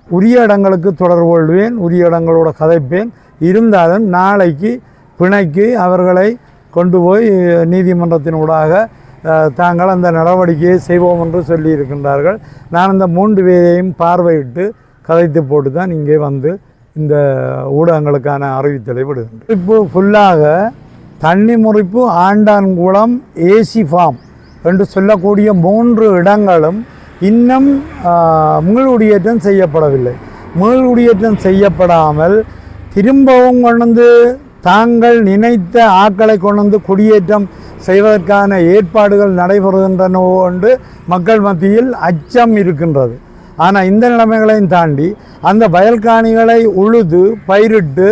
உரிய இடங்களுக்கு தொடர்பு கொள்வேன், உரிய இடங்களோட கதைப்பேன். இருந்தாலும் நாளைக்கு பிணைக்கு அவர்களை கொண்டு போய் நீதிமன்றத்தினூடாக தாங்கள் அந்த நடவடிக்கையை செய்வோம் என்று சொல்லியிருக்கின்றார்கள். நான் அந்த 3 பேரையும் பார்வையிட்டு கதைத்து போட்டு தான் இங்கே வந்து இந்த ஊடகங்களுக்கான அறிவித்தலை விடுகின்றேன். இப்போ ஃபுல்லாக தண்ணி முறிப்பு, ஆண்டான்குளம், ஏசி ஃபார்ம் என்று சொல்லக்கூடிய 3 இடங்களும் இன்னும் மீள்குடியேற்றம் செய்யப்படவில்லை. மீள்குடியேற்றம் செய்யப்படாமல் திரும்பவும் கொண்டு தாங்கள் நினைத்த ஆட்களை கொண்டு குடியேற்றம் செய்வதற்கான ஏற்பாடுகள் நடைபெறுகின்றனவோ என்று மக்கள் மத்தியில் அச்சம் இருக்கின்றது. ஆனால் இந்த நிலைமைகளையும் தாண்டி அந்த வயல்காணிகளை உழுது பயிரிட்டு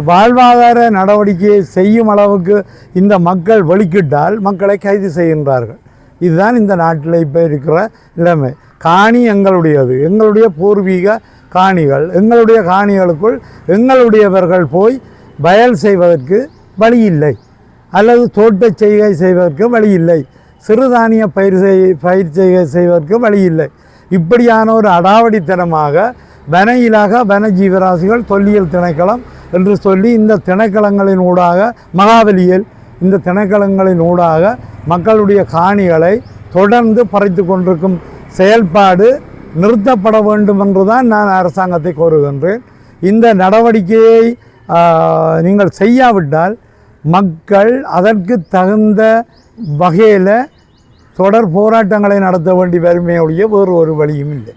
வாழ்வாதார நடவடிக்கையை செய்யும் அளவுக்கு இந்த மக்கள் வெளிக்கிட்டால் மக்களை கைது செய்கின்றார்கள். இதுதான் இந்த நாட்டில் இப்போ இருக்கிற நிலைமை. காணி எங்களுடையது, எங்களுடைய பூர்வீக காணிகள். எங்களுடைய காணிகளுக்குள் எங்களுடையவர்கள் போய் வயல் செய்வதற்கு வழி இல்லை, அல்லது தோட்ட செய்கை செய்வதற்கு வழி இல்லை, சிறுதானிய பயிர் செய்கை செய்வதற்கு வழி இல்லை. இப்படியான ஒரு அடாவடித்தனமாக வன ஜீவராசிகள் தொல்லியல் திணைக்களம் என்று சொல்லி இந்த திணைக்களங்களின் ஊடாக மகாபலியல் இந்த திணைக்களங்களின் ஊடாக மக்களுடைய காணிகளை தொடர்ந்து பறித்து கொண்டிருக்கும் செயல்பாடு நிறுத்தப்பட வேண்டும் என்றுதான் நான் அரசாங்கத்தை கோருகின்றேன். இந்த நடவடிக்கையை நீங்கள் செய்யாவிட்டால் மக்கள் அதற்கு தகுந்த வகையில் தொடர் போராட்டங்களை நடத்த வேண்டி வறுமையுடைய வேறு ஒரு வழியும் இல்லை.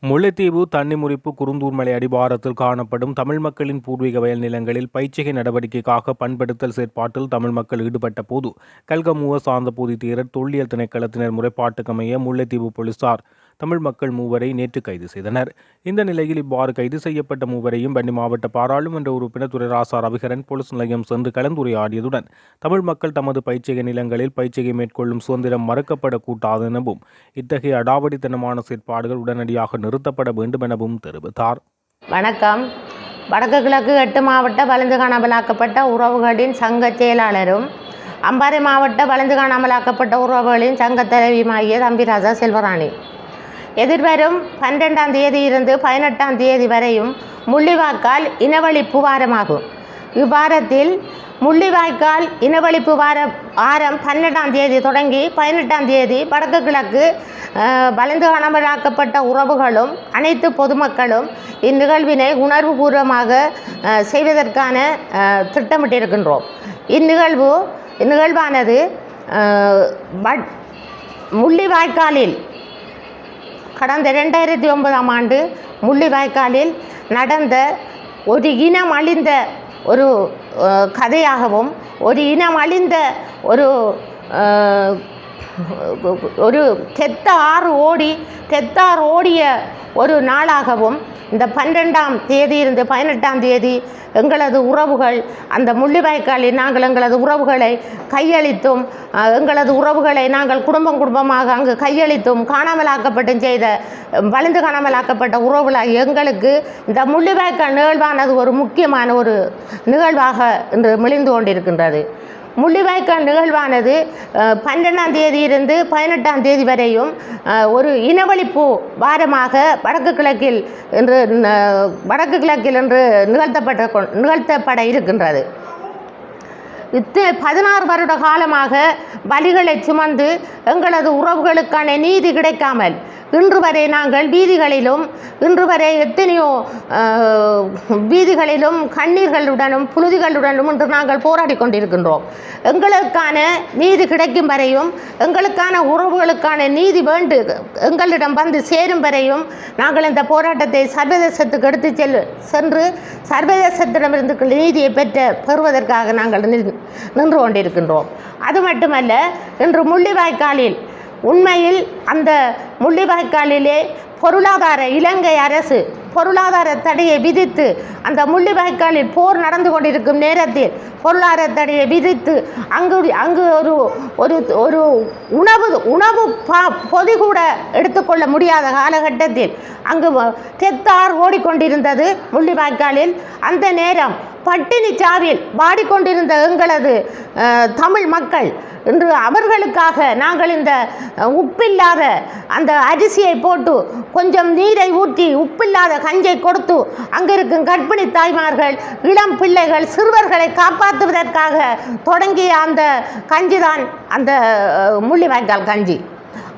முல்லைத்தீவு தண்ணி முறிப்பு குருந்தூர்மலை அடிவாரத்தில் காணப்படும் தமிழ் மக்களின் பூர்வீக வயல் நிலங்களில் பயிற்சிகை நடவடிக்கைக்காக பண்படுத்தல் செயற்பாட்டில் தமிழ் மக்கள் ஈடுபட்ட போது கல்கமுவ சார்ந்தபோதி தீரர் தொல்லியல் திணைக்களத்தினர் முறைப்பாட்டுக்கமைய முல்லைத்தீவு போலீசார் தமிழ் மக்கள் 3 நேற்று கைது செய்தனர். இந்த நிலையில் இவ்வாறு கைது செய்யப்பட்ட 3 வன்னி மாவட்ட பாராளுமன்ற உறுப்பினர் துரைராசா ரவிகரன் போலீஸ் நிலையம் சென்று கலந்துரையாடியதுடன் தமிழ் மக்கள் தமது பயிற்சிகை நிலங்களில் பயிற்சிகை மேற்கொள்ளும் சுதந்திரம் மறுக்கப்படக்கூடாது எனவும் இத்தகைய அடாவடித்தனமான செயற்பாடுகள் உடனடியாக நிறுத்தப்பட வேண்டும் எனவும் தெரிவித்தார். வணக்கம். வடக்கு கிழக்கு 8 மாவட்ட வலந்து காணாமலாக்கப்பட்ட உறவுகளின் சங்க செயலாளரும் அம்பாறை மாவட்ட வலந்து காணாமலாக்கப்பட்ட உறவுகளின் சங்க தலைவியுமாகிய தம்பிராஜா செல்வராணி. எதிர்வரும் 12ஆம் தேதி இருந்து 18ஆம் தேதி வரையும் முள்ளிவாய்க்கால் இனவழிப்பு வாரமாகும். இவ்வாரத்தில் முள்ளிவாய்க்கால் இனவழிப்பு வாரம் 12ஆம் தேதி தொடங்கி 18ஆம் தேதி வடக்கு கிழக்கு வளைந்து காணாமலாக்கப்பட்ட உறவுகளும் அனைத்து பொதுமக்களும் இந்நிகழ்வினை உணர்வுபூர்வமாக செய்வதற்கான திட்டமிட்டிருக்கின்றோம். இந்நிகழ்வானது முள்ளிவாய்க்காலில் கடந்த 2009ஆம் ஆண்டு முள்ளிவாய்க்காலில் நடந்த ஒரு இனம் அழிந்த ஒரு கதையாகவும் ஒரு இனம் அழிந்த ஒரு தெத்தாறு ஓடிய ஒரு நாளாகவும் இந்த 12ஆம் தேதியிலிருந்து 18ஆம் தேதி எங்களது உறவுகள் அந்த முள்ளிவாய்க்காலில் நாங்கள் எங்களது உறவுகளை கையளித்தும் எங்களது உறவுகளை நாங்கள் குடும்பமாக அங்கு கையளித்தும் காணாமலாக்கப்பட்டும் செய்த வளைந்து காணாமலாக்கப்பட்ட உறவுகளாக எங்களுக்கு இந்த முள்ளிவாய்க்கால் நிகழ்வானது ஒரு முக்கியமான ஒரு நிகழ்வாக இன்று மெலிந்து கொண்டிருக்கின்றது. முள்ளிவாய்க்கால் நிகழ்வானது 12ஆம் தேதியிலிருந்து 18ஆம் தேதி வரையும் ஒரு இனவழிப்பு வாரமாக வடக்கு கிழக்கில் என்று நிகழ்த்தப்பட இருக்கின்றது. 16 வருட காலமாக வலிகளை சுமந்து எங்களது உறவுகளுக்கான நீதி கிடைக்காமல் இன்று வரை நாங்கள் எத்தனையோ வீதிகளிலும் கண்ணீர்களுடனும் புழுதிகளுடனும் இன்று நாங்கள் போராடி கொண்டிருக்கின்றோம். எங்களுக்கான நீதி கிடைக்கும் வரையும் எங்களுக்கான உறவுகளுக்கான நீதி எங்களிடம் வந்து சேரும் வரையும் நாங்கள் இந்த போராட்டத்தை சர்வதேசத்துக்கு எடுத்து சென்று சர்வதேசத்திடமிருந்து நீதியை பெறுவதற்காக நாங்கள் நின்று கொண்டிருக்கின்றோம். அது மட்டுமல்ல, இன்று முள்ளிவாய்க்காலில் உண்மையில் அந்த முள்ளிவாய்க்காலிலே இலங்கை அரசு பொருளாதார தடையை விதித்து அந்த முள்ளிவாய்க்காலில் போர் நடந்து கொண்டிருக்கும் நேரத்தில் பொருளாதார தடையை விதித்து அங்கு ஒரு உணவு பொதி கூட எடுத்துக்கொள்ள முடியாத காலகட்டத்தில் அங்கு தெத்தார் ஓடிக்கொண்டிருந்தது முள்ளிவாய்க்காலில். அந்த நேரம் பட்டினி சாவில் வாடிக்கொண்டிருந்த எங்களது தமிழ் மக்கள் இன்று அவர்களுக்காக நாங்கள் இந்த உப்பில்லாத அந்த அரிசியை போட்டு கொஞ்சம் நீரை ஊற்றி உப்பில்லாத கஞ்சை கொடுத்து அங்கிருக்கும் கர்ப்பிணி தாய்மார்கள், இளம் பிள்ளைகள், சிறுவர்களை காப்பாற்றுவதற்காக தொடங்கிய அந்த கஞ்சிதான் அந்த முள்ளிவாய்க்கால் கஞ்சி.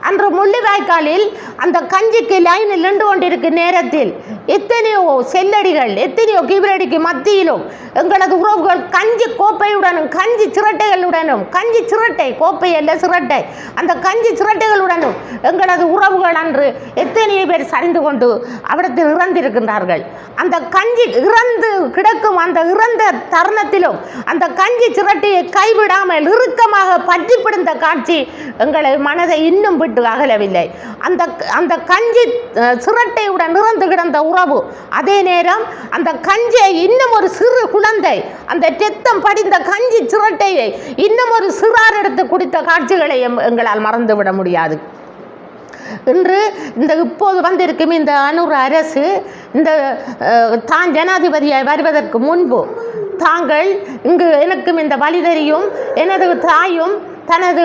அன்று முள்ளிவாய்க்காலில் அந்த கஞ்சிக்கு லைனில் நின்று கொண்டிருக்கும் நேரத்தில் எத்தனையோ செல்லடிகள், எத்தனையோ கிபிரடிக்கு மத்தியிலும் எங்களது உறவுகள் கஞ்சி கோப்பையுடனும் கஞ்சி சிரட்டைகளுடனும், கஞ்சி சிரட்டை கோப்பை அல்ல சிரட்டை, அந்த கஞ்சி சிரட்டைகளுடனும் எங்களது உறவுகள் அன்று எத்தனையோ பேர் சரிந்து கொண்டு அவிடத்தில் இறந்திருக்கின்றார்கள். அந்த கஞ்சி இறந்து கிடக்கும் அந்த இறந்த தருணத்திலும் அந்த கஞ்சி சிரட்டையை கைவிடாமல் இறுக்கமாக பற்றி பிடிந்த காட்சி எங்களை மனதை இன்னும் விட்டு அகலவில்லை. அந்த கஞ்சி சிரட்டையுடன் இறந்து கிடந்த உறவு, அதே நேரம் அந்த கஞ்சியை இன்னும் ஒரு சிறு குழந்தை அந்த ரத்தம் படிந்த கஞ்சி சிரட்டையை இன்னும் ஒரு சிறார் எடுத்து குடித்த காட்சிகளை எங்களால் மறந்துவிட முடியாது. இன்று இப்போது வந்திருக்கும் இந்த அனுர அரசு தான் ஜனாதிபதியாய் வருவதற்கு முன்பு தாங்கள் இங்கு எனக்கும் இந்த வழி தெரியும், எனது தாயும் தனது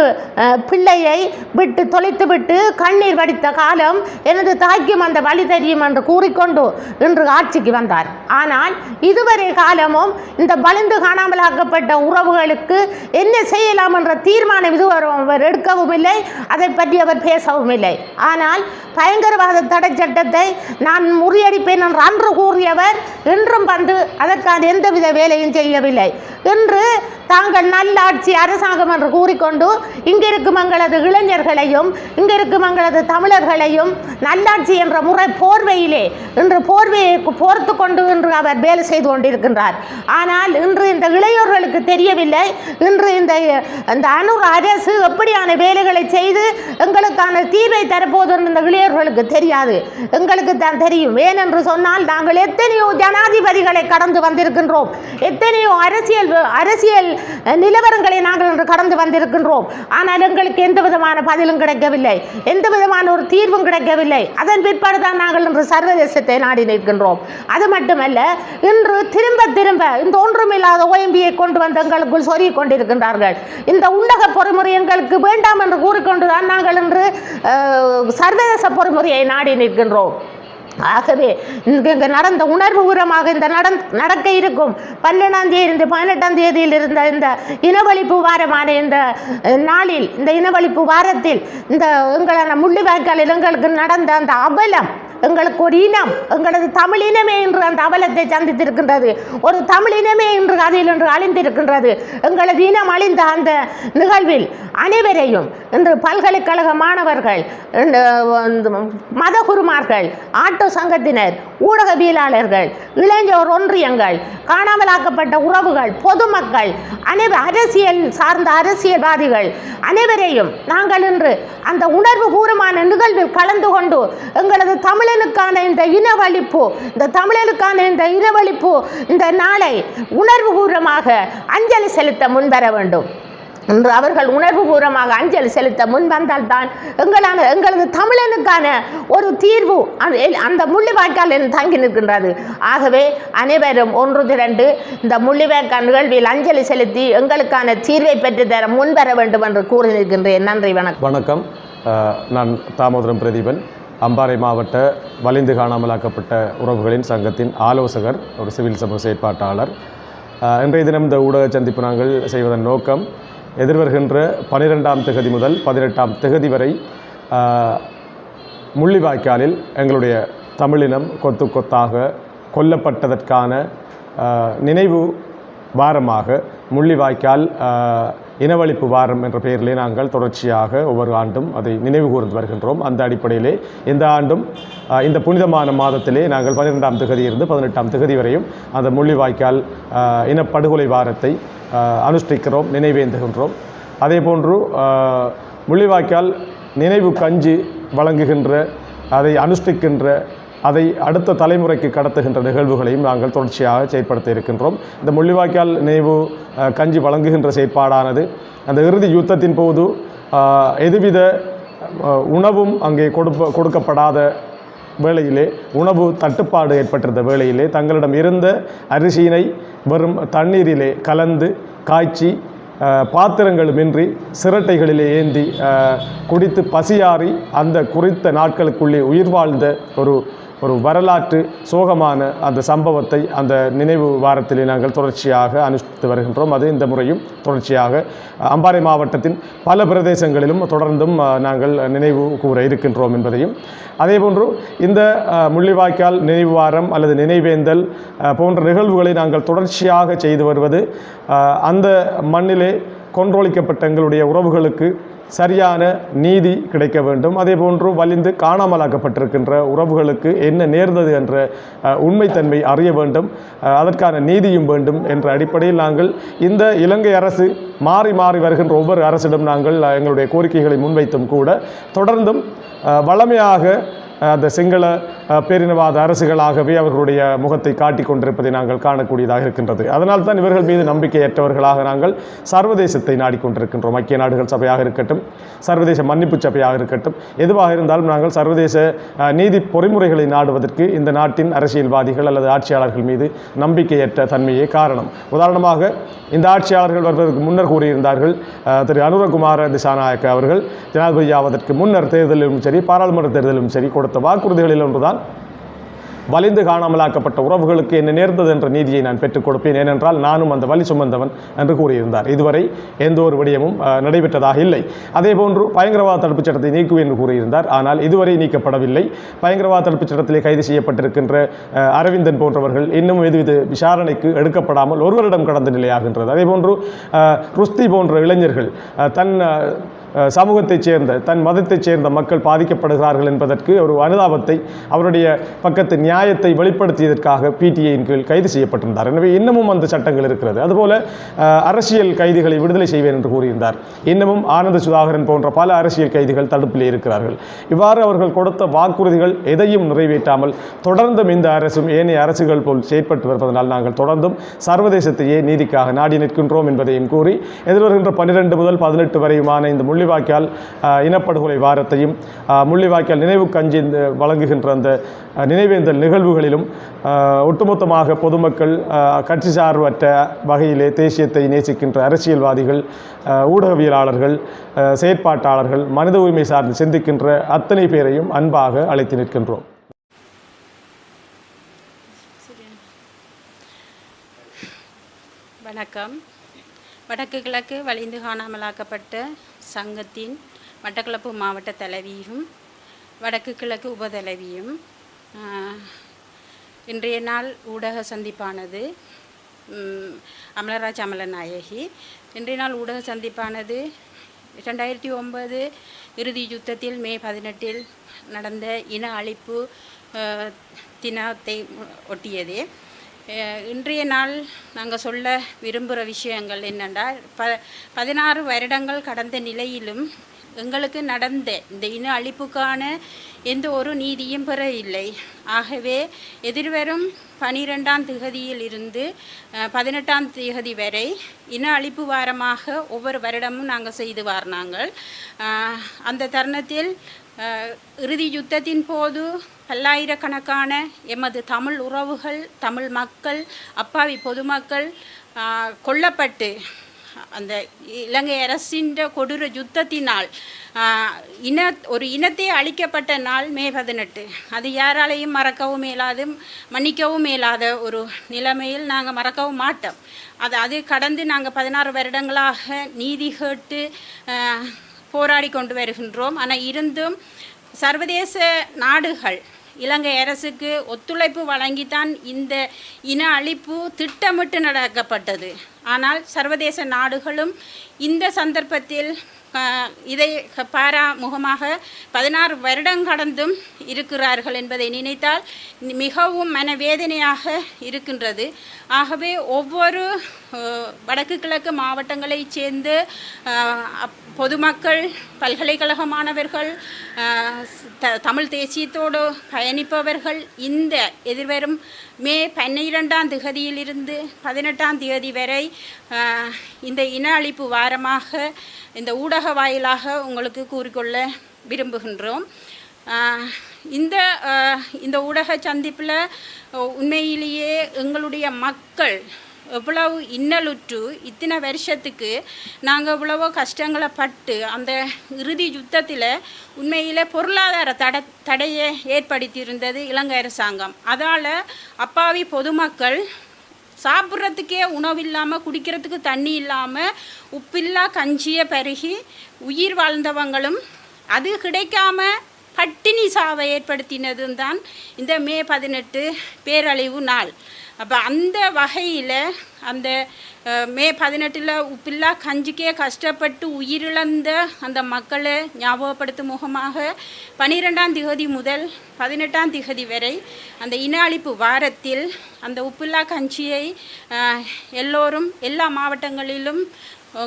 பிள்ளையை விட்டு தொலைத்துவிட்டு கண்ணீர் வடித்த காலம் எனது தாய்க்கும் அந்த வழி தெரியும் என்று கூறிக்கொண்டு இன்று ஆட்சிக்கு வந்தார். ஆனால் இதுவரை காலமும் இந்த வலிந்து காணாமலாக்கப்பட்ட உறவுகளுக்கு என்ன செய்யலாம் என்ற தீர்மானம் இதுவரை அவர் எடுக்கவும் இல்லை, அதை பற்றி அவர் பேசவும் இல்லை. ஆனால் பயங்கரவாத தடை சட்டத்தை நான் முறியடிப்பேன் என்று அன்று கூறியவர் இன்றும் வந்து அதற்கான எந்தவித வேலையும் செய்யவில்லை. இன்று தாங்கள் நல்லாட்சி அரசாங்கம் என்று கூறிக்கொண்டு இங்கிருக்கும் எங்களது இளைஞர்களையும் இங்கிருக்கும் எங்களது தமிழர்களையும் நல்லாட்சி என்ற முறை போர்வையிலே இன்று போர்வையை போர்த்து கொண்டு இன்று அவர் வேலை செய்து கொண்டிருக்கின்றார். ஆனால் இன்று இந்த இளையோர்களுக்கு தெரியவில்லை, இன்று இந்த அனுர அரசு எப்படியான வேலைகளை செய்து எங்களுக்கான தீர்வை தரப்போது இந்த இளையோர்களுக்கு தெரியாது, எங்களுக்கு தான் தெரியும். ஏனென்று சொன்னால் நாங்கள் எத்தனையோ ஜனாதிபதிகளை கடந்து வந்திருக்கின்றோம், எத்தனையோ அரசியல் நிலவரங்களை நாங்கள் இன்று கடந்து வந்திருக்கின்றோம். ஆனால் எங்களுக்கு எந்த விதமான பதிலும் கிடைக்கவில்லை, எந்த விதமான ஒரு தீர்வும் கிடைக்கவில்லை. அதன் பிற்பாடு தான் நாங்கள் இன்று சர்வதேசத்தை நாடி நிற்கின்றோம். அது மட்டுமல்ல, இன்று திரும்ப திரும்ப இந்த ஒன்றுமில்லாத OMBயை கொண்டு வந்து எங்களுக்குள் சொருகிக் கொண்டிருக்கின்றார்கள். இந்த உண்டக பொறிமுறை எங்களுக்கு வேண்டாம் என்று கூறிக்கொண்டுதான் நாங்கள் இன்று சர்வதேச பொறிமுறையை நாடி நிற்கின்றோம். ஆகவே இங்கே நடந்த உணர்வுபூர்வமாக இந்த நடக்க இருக்கும் 12ஆம் தேதி 18ஆம் தேதியில் இருந்த இந்த இனவழிப்பு வாரமான இந்த நாளில், இந்த இனவழிப்பு வாரத்தில் இந்த எங்களான முள்ளிவாய்க்காலில் எங்களுக்கு நடந்த அந்த அவலம், எங்களுக்கு ஒரு இனம், எங்களது தமிழ் இனமே இன்று அந்த அவலத்தை சந்தித்திருக்கின்றது. ஒரு தமிழ் இனமே இன்று அதில் இன்று அழிந்திருக்கின்றது. எங்களது இனம் அழிந்த அந்த நிகழ்வில் அனைவரையும் இன்று பல்கலைக்கழக மாணவர்கள், மதகுருமார்கள், ஆட்டோ சங்கத்தினர், ஊடகவியலாளர்கள், இளைஞர் ஒன்றியங்கள், காணாமலாக்கப்பட்ட உறவுகள், பொதுமக்கள், அரசியல் சார்ந்த அரசியல்வாதிகள் அனைவரையும் நாங்கள் இன்று அந்த உணர்வு பூர்வமான நிகழ்வில் கலந்து கொண்டு எங்களது தமிழனுக்கான இந்த இனவழிப்பு, இந்த தமிழனுக்கான இந்த இனவழிப்பு இந்த நாளை உணர்வு பூர்வமாக அஞ்சலி செலுத்த முன்வர வேண்டும். என்று அவர்கள் உணர்வுபூர்வமாக அஞ்சலி செலுத்த முன்வந்தால்தான் எங்களது தமிழனுக்கான ஒரு தீர்வு அந்த முள்ளிவாய்க்காலில் தங்கி நிற்கின்றது. ஆகவே அனைவரும் ஒன்று திரண்டு இந்த முள்ளிவாய்க்கால் நிகழ்வில் அஞ்சலி செலுத்தி எங்களுக்கான தீர்வை பெற்றுத்தர முன்வர வேண்டும் என்று கூறி நிற்கின்றேன். நன்றி, வணக்கம். வணக்கம். நான் தாமோதரம் பிரதீபன், அம்பாறை மாவட்ட வலிந்து காணாமலாக்கப்பட்ட உறவுகளின் சங்கத்தின் ஆலோசகர், ஒரு சிவில் சமூக செயற்பாட்டாளர். இன்றைய தினம் இந்த ஊடக சந்திப்பு நாங்கள் செய்வதன் நோக்கம், எதிர்வருகின்ற 12ஆம் தேதி முதல் 18ஆம் தேதி வரை முள்ளிவாய்க்காலில் எங்களுடைய தமிழினம் கொத்து கொத்தாக கொல்லப்பட்டதற்கான நினைவு வாரமாக முள்ளிவாய்க்கால் இனவழிப்பு வாரம் என்ற பெயரிலே நாங்கள் தொடர்ச்சியாக ஒவ்வொரு ஆண்டும் அதை நினைவு கூர்ந்து வருகின்றோம். அந்த அடிப்படையிலே இந்த ஆண்டும் இந்த புனிதமான மாதத்திலே நாங்கள் 12ஆம் தேதியிலிருந்து 18ஆம் தேதி வரையும் அந்த முள்ளிவாய்க்கால் இனப்படுகொலை வாரத்தை அனுஷ்டிக்கிறோம், நினைவேந்துகின்றோம். அதே போன்று முள்ளிவாய்க்கால் நினைவு கஞ்சி வழங்குகின்ற, அதை அனுஷ்டிக்கின்ற, அதை அடுத்த தலைமுறைக்கு கடத்துகின்ற நிகழ்வுகளையும் நாங்கள் தொடர்ச்சியாக செயற்படுத்த இருக்கின்றோம். இந்த முள்ளிவாய்க்கால் நினைவு கஞ்சி வழங்குகின்ற செயற்பாடானது அந்த இறுதி யுத்தத்தின் போது எதுவித உணவும் அங்கே கொடுக்கப்படாத வேளையிலே, உணவு தட்டுப்பாடு ஏற்பட்டிருந்த வேளையிலே தங்களிடம் இருந்த அரிசியினை வெறும் தண்ணீரிலே கலந்து காய்ச்சி பாத்திரங்களுமின்றி சிரட்டைகளிலே ஏந்தி குடித்து பசியாறி அந்த குறித்த நாட்களுக்குள்ளே உயிர் வாழ்ந்த ஒரு வரலாற்று சோகமான அந்த சம்பவத்தை அந்த நினைவு வாரத்திலே நாங்கள் தொடர்ச்சியாக அனுஷ்டித்து வருகின்றோம். அது இந்த முறையும் தொடர்ச்சியாக அம்பாறை மாவட்டத்தின் பல பிரதேசங்களிலும் தொடர்ந்தும் நாங்கள் நினைவு கூற இருக்கின்றோம் என்பதையும், அதேபோன்று இந்த முள்ளிவாய்க்கால் நினைவு வாரம் அல்லது நினைவேந்தல் போன்ற நிகழ்வுகளை நாங்கள் தொடர்ச்சியாக செய்து வருவது அந்த மண்ணிலே கொன்றொழிக்கப்பட்ட எங்களுடைய உறவுகளுக்கு சரியான நீதி கிடைக்க வேண்டும். அதே போன்று வலிந்து காணாமலாக்கப்பட்டிருக்கின்ற உறவுகளுக்கு என்ன நேர்ந்தது என்ற உண்மைத்தன்மை அறிய வேண்டும், அதற்கான நீதியும் வேண்டும் என்ற அடிப்படையில் நாங்கள் இந்த இலங்கை அரசு மாறி மாறி வருகின்ற ஒவ்வொரு அரசிடம் நாங்கள் எங்களுடைய கோரிக்கைகளை முன்வைத்தும் கூட தொடர்ந்தும் வளமையாக அந்த சிங்கள பேரினவாத அரசுகளாகவே அவர்களுடைய முகத்தை காட்டிக் கொண்டிருப்பதை நாங்கள் காணக்கூடியதாக இருக்கின்றது. அதனால் தான் இவர்கள் மீது நம்பிக்கையற்றவர்களாக நாங்கள் சர்வதேசத்தை நாடிக்கொண்டிருக்கின்றோம். ஐக்கிய நாடுகள் சபையாக இருக்கட்டும், சர்வதேச மன்னிப்பு சபையாக இருக்கட்டும், எதுவாக இருந்தாலும் நாங்கள் சர்வதேச நீதி பொறிமுறைகளை நாடுவதற்கு இந்த நாட்டின் அரசியல்வாதிகள் அல்லது ஆட்சியாளர்கள் மீது நம்பிக்கையற்ற தன்மையே காரணம். உதாரணமாக இந்த ஆட்சியாளர்கள் வருவதற்கு முன்னர் கூறியிருந்தார்கள், திரு அனுரகுமார திசாநாயக்க அவர்கள் ஜனாதிபதியாவதற்கு முன்னர் தேர்தலிலும் சரி பாராளுமன்ற தேர்தலிலும் சரி கொடுத்த வாக்குறுதிகளில் ஒன்றுதான் வலிந்து காணாமலாக்கப்பட்ட உறவுகளுக்கு என்ன நேர்ந்தது என்ற நீதியை நான் பெற்றுக் கொடுப்பேன், ஏனென்றால் நானும் அந்த வலி சுமந்தவன் என்று கூறியிருந்தார். இதுவரை எந்த ஒரு விடயமும் நடைபெற்றதாக இல்லை. அதேபோன்று பயங்கரவாத தடுப்புச் சட்டத்தை நீக்குவேன் என்று கூறியிருந்தார். ஆனால் இதுவரை நீக்கப்படவில்லை. பயங்கரவாத தடுப்புச் சட்டத்திலே கைது செய்யப்பட்டிருக்கின்ற அரவிந்தன் போன்றவர்கள் இன்னும் எதுவித விசாரணைக்கு எடுக்கப்படாமல் ஒரு வருடம் கடந்த நிலையாகின்றது. அதேபோன்று ருஸ்தி போன்ற இளைஞர்கள் சமூகத்தைச் சேர்ந்த தன் மதத்தைச் சேர்ந்த மக்கள் பாதிக்கப்படுகிறார்கள் என்பதற்கு ஒரு அனுதாபத்தை அவருடைய பக்கத்து நியாயத்தை வெளிப்படுத்தியதற்காக பிடிஐயின் கீழ் கைது செய்யப்பட்டிருந்தார். எனவே இன்னமும் அந்த சட்டங்கள் இருக்கிறது. அதுபோல அரசியல் கைதிகளை விடுதலை செய்வேன் என்று கூறியிருந்தார். இன்னமும் ஆனந்த சுதாகரன் போன்ற பல அரசியல் கைதிகள் தடுப்பிலே இருக்கிறார்கள். இவ்வாறு அவர்கள் கொடுத்த வாக்குறுதிகள் எதையும் நிறைவேற்றாமல் தொடர்ந்தும் இந்த அரசும் ஏனைய அரசுகள் போல் செயற்பட்டு வருவதனால் நாங்கள் தொடர்ந்தும் சர்வதேசத்தையே நீதிக்காக நாடி நிற்கின்றோம் என்பதையும் கூறி எதிர்வருகின்ற 12 முதல் 18 வரையுமான இந்த முள்ளிவாய்க்கால் இனப்படுகொலை வாரத்தையும் முள்ளிவாய்க்கால் நினைவு கஞ்சி வழங்குகின்ற அந்த நினைவேந்தல் நிகழ்வுகளிலும் ஒட்டுமொத்தமாக பொதுமக்கள் கட்சி சார்பற்ற வகையிலே தேசியத்தை நேசிக்கின்ற அரசியல்வாதிகள், ஊடகவியலாளர்கள், செயற்பாட்டாளர்கள், மனித உரிமை சார்ந்து சிந்திக்கின்ற அத்தனை பேரையும் அன்பாக அழைத்து நிற்கின்றோம். வணக்கம். வடக்கு கிழக்கு வலிந்து காணாமலாக்கப்பட்ட சங்கத்தின் மட்டக்களப்பு மாவட்ட தலைவியும் வடக்கு கிழக்கு உபதலைவியும் இன்றைய நாள் ஊடக சந்திப்பானது அமலராஜ் அமலநாயகி. இன்றைய நாள் ஊடக சந்திப்பானது 2009 இறுதி யுத்தத்தில் மே 18 நடந்த இன அழிப்பு தினத்தை ஒட்டியதே. இன்றைய நாள் நாங்கள் சொல்ல விரும்புகிற விஷயங்கள் என்னென்றால் 16 வருடங்கள் கடந்த நிலையிலும் எங்களுக்கு நடந்த இந்த இன அழிப்புக்கான எந்த ஒரு நீதியும் பெற இல்லை. ஆகவே எதிர்வரும் 12ஆம் திகதியிலிருந்து 18ஆம் திகதி வரை இன அழிப்பு வாரமாக ஒவ்வொரு வருடமும் நாங்கள் செய்து வாரினாங்கள். அந்த தருணத்தில் இறுதி யுத்தத்தின் போது பல்லாயிரக்கணக்கான எமது தமிழ் உறவுகள், தமிழ் மக்கள், அப்பாவி பொதுமக்கள் கொல்லப்பட்டு அந்த இலங்கை அரசின் கொடூர யுத்தத்தினால் ஒரு இனத்தை அழிக்கப்பட்ட நாள் மே 18. அது யாராலையும் மறக்கவும் இயலாது, மன்னிக்கவும் இயலாத ஒரு நிலைமையில் நாங்கள் மறக்கவும் மாட்டோம். அது கடந்து நாங்கள் 16 வருடங்களாக நீதி கேட்டு போராடி கொண்டு வருகின்றோம். ஆனால் இருந்தும் சர்வதேச நாடுகள் இலங்கை அரசுக்கு ஒத்துழைப்பு வழங்கித்தான் இந்த இன அழிப்பு திட்டமிட்டு நடக்கப்பட்டது. ஆனால் சர்வதேச நாடுகளும் இந்த சந்தர்ப்பத்தில் இதை பாராமுகமாக 16 வருடம் கடந்தும் இருக்கிறார்கள் என்பதை நினைத்தால் மிகவும் மனவேதனையாக இருக்கின்றது. ஆகவே ஒவ்வொரு வடக்கு கிழக்கு மாவட்டங்களைச் சேர்ந்த பொதுமக்கள், பல்கலைக்கழக மாணவர்கள், தமிழ் தேசியத்தோடு பயணிப்பவர்கள் இந்த எதிர்வரும் மே 12ஆம் திகதியிலிருந்து 18ஆம் திகதி வரை இந்த இன அழிப்பு வாரமாக இந்த ஊடக வாயிலாக உங்களுக்கு கூறிக்கொள்ள விரும்புகின்றோம். இந்த ஊடக சந்திப்பில் உண்மையிலேயே எங்களுடைய மக்கள் எவ்வளவு இன்னலுற்று இத்தனை வருஷத்துக்கு நாங்கள் எவ்வளவோ கஷ்டங்களை பட்டு அந்த இறுதி யுத்தத்தில் உண்மையில் பொருளாதார தடையை ஏற்படுத்தியிருந்தது இலங்கை அரசாங்கம். அதால் அப்பாவி பொதுமக்கள் சாப்பிட்றதுக்கே உணவு இல்லாமல், குடிக்கிறதுக்கு தண்ணி இல்லாமல், உப்பில்லா கஞ்சியை பருகி உயிர் வாழ்ந்தவங்களும் அது கிடைக்காம பட்டினி சாவை ஏற்படுத்தினதும் தான் இந்த மே 18 பேரழிவு நாள். அப்போ அந்த வகையில் அந்த மே 18 உப்பில்லா கஞ்சிக்கே கஷ்டப்பட்டு உயிரிழந்த அந்த மக்களை ஞாபகப்படுத்தும் முகமாக 12ஆம் திகதி முதல் 18ஆம் திகதி வரை அந்த இன அழிப்பு வாரத்தில் அந்த உப்பில்லா கஞ்சியை எல்லோரும் எல்லா மாவட்டங்களிலும்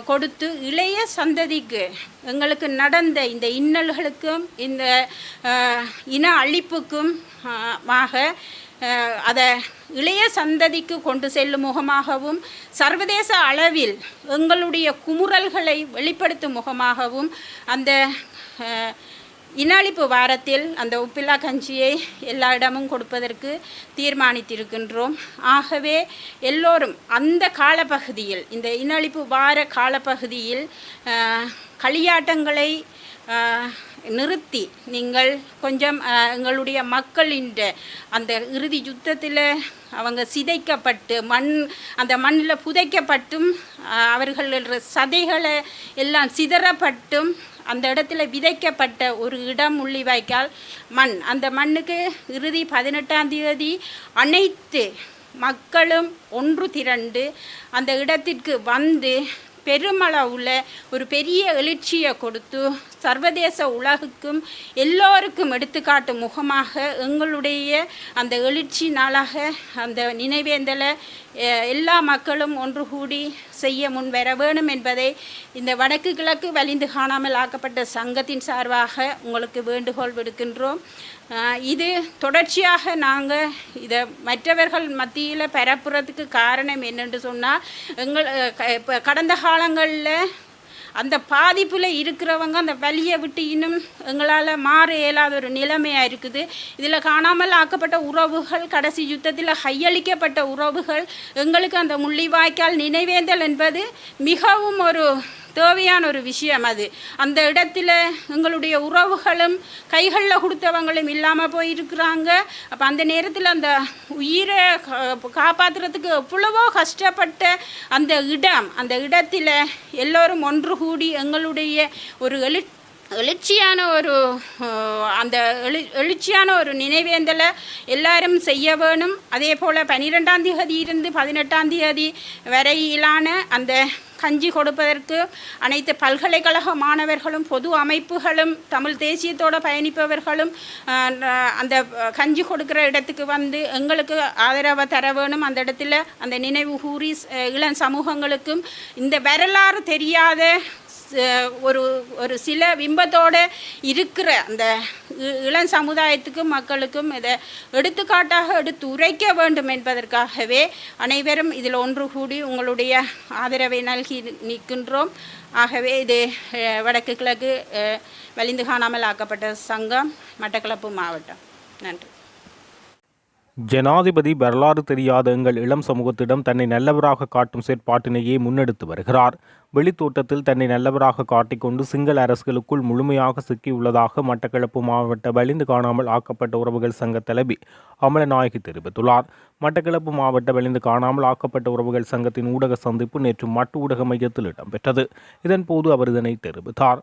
கொடுத்து இளைய சந்ததிக்கு எங்களுக்கு நடந்த இந்த இன்னல்களுக்கும் இந்த இன அழிப்புக்கும் அதை இளைய சந்ததிக்கு கொண்டு செல்லும் முகமாகவும், சர்வதேச அளவில் எங்களுடைய குமுறல்களை வெளிப்படுத்தும் முகமாகவும் அந்த இன அழிப்பு வாரத்தில் அந்த உப்பில்லா கஞ்சியை எல்லா இடமும் கொடுப்பதற்கு தீர்மானித்திருக்கின்றோம். ஆகவே எல்லோரும் அந்த காலப்பகுதியில், இந்த இன அழிப்பு வார காலப்பகுதியில் களியாட்டங்களை நிறுத்தி நீங்கள் கொஞ்சம் எங்களுடைய மக்களின் அந்த இறுதி யுத்தத்தில் அவங்க சிதைக்கப்பட்டு அந்த மண்ணில் புதைக்கப்பட்டும் அவர்கள் சதைகளை எல்லாம் சிதறப்பட்டும் அந்த இடத்துல விதைக்கப்பட்ட ஒரு இடம் முள்ளிவாய்க்கால் மண். அந்த மண்ணுக்கு இறுதி 18ஆம் தேதி அனைத்து மக்களும் ஒன்று திரண்டு அந்த இடத்திற்கு வந்து பெருமளவில் ஒரு பெரிய எழுச்சியை கொடுத்து சர்வதேச உலகுக்கும் எல்லோருக்கும் எடுத்துக்காட்டு முகமாக எங்களுடைய அந்த எழுச்சி நாளாக அந்த நினைவேந்தலை எல்லா மக்களும் ஒன்று கூடி செய்ய முன்வர வேணும் என்பதை இந்த வடக்கு கிழக்கு வலிந்து காணாமல் ஆக்கப்பட்ட சங்கத்தின் சார்பாக உங்களுக்கு வேண்டுகோள் விடுக்கின்றோம். இது தொடர்ச்சியாக நாங்கள் இதை மற்றவர்கள் மத்தியில் பரப்புறதுக்கு காரணம் என்னென்று சொன்னால் இப்போ கடந்த காலங்களில் அந்த பாதிப்பில் இருக்கிறவங்க அந்த வலியை விட்டு இன்னும் எங்களால் மாற இயலாத ஒரு நிலைமையாக இருக்குது. இதில் காணாமல் ஆக்கப்பட்ட உறவுகள், கடைசி யுத்தத்தில் கையளிக்கப்பட்ட உறவுகள், எங்களுக்கு அந்த முள்ளிவாய்க்கால் நினைவேந்தல் என்பது மிகவும் ஒரு தேவையான ஒரு விஷயம். அது அந்த இடத்துல எங்களுடைய உறவுகளும் கைகளில் கொடுத்தவங்களும் இல்லாமல் போயிருக்கிறாங்க. அப்போ அந்த நேரத்தில் அந்த உயிரை காப்பாற்றுறதுக்கு எவ்வளவோ கஷ்டப்பட்ட அந்த இடத்துல எல்லோரும் ஒன்று கூடி எங்களுடைய ஒரு எழுச்சியான ஒரு நினைவேந்தலை எல்லாரும் செய்ய வேணும். அதே போல் 12ஆம் தேதி இருந்து 18ஆம் தேதி வரையிலான அந்த கஞ்சி கொடுப்பதற்கு அனைத்து பல்கலைக்கழக மாணவர்களும் பொது அமைப்புகளும் தமிழ் தேசியத்தோடு பயணிப்பவர்களும் அந்த கஞ்சி கொடுக்குற இடத்துக்கு வந்து எங்களுக்கு ஆதரவை தர வேணும். அந்த இடத்துல அந்த நினைவு கூறி இளம் சமூகங்களுக்கும் இந்த வரலாறு தெரியாத ஒரு சில பிம்பத்தோடு இருக்கிற அந்த இளம் சமுதாயத்துக்கும் மக்களுக்கும் இதை எடுத்துக்காட்டாக எடுத்து உரைக்க வேண்டும் என்பதற்காகவே அனைவரும் இதில் ஒன்று கூடி உங்களுடைய ஆதரவை நல்கி நிற்கின்றோம். ஆகவே இது வடக்கு கிழக்கு வலிந்து காணாமல் ஆக்கப்பட்ட சங்கம், மட்டக்களப்பு மாவட்டம். நன்றி. ஜனாதிபதி வரலாறு தெரியாத எங்கள் இளம் சமூகத்திடம் தன்னை நல்லவராக காட்டும் செயற்பாட்டினையே முன்னெடுத்து வருகிறார். வெளித்தோட்டத்தில் தன்னை நல்லவராக காட்டிக்கொண்டு சிங்கள அரசுகளுக்குள் முழுமையாக சிக்கியுள்ளதாக மட்டக்களப்பு மாவட்ட வலிந்து காணாமல் ஆக்கப்பட்ட உறவுகள் சங்க தலைவி அமலநாயகி தெரிவித்துள்ளார். மட்டக்களப்பு மாவட்ட வலிந்து காணாமல் ஆக்கப்பட்ட உறவுகள் சங்கத்தின் ஊடக சந்திப்பு நேற்று மட்டு ஊடக மையத்தில் இடம்பெற்றது. இதன்போது அவர் இதனை தெரிவித்தார்.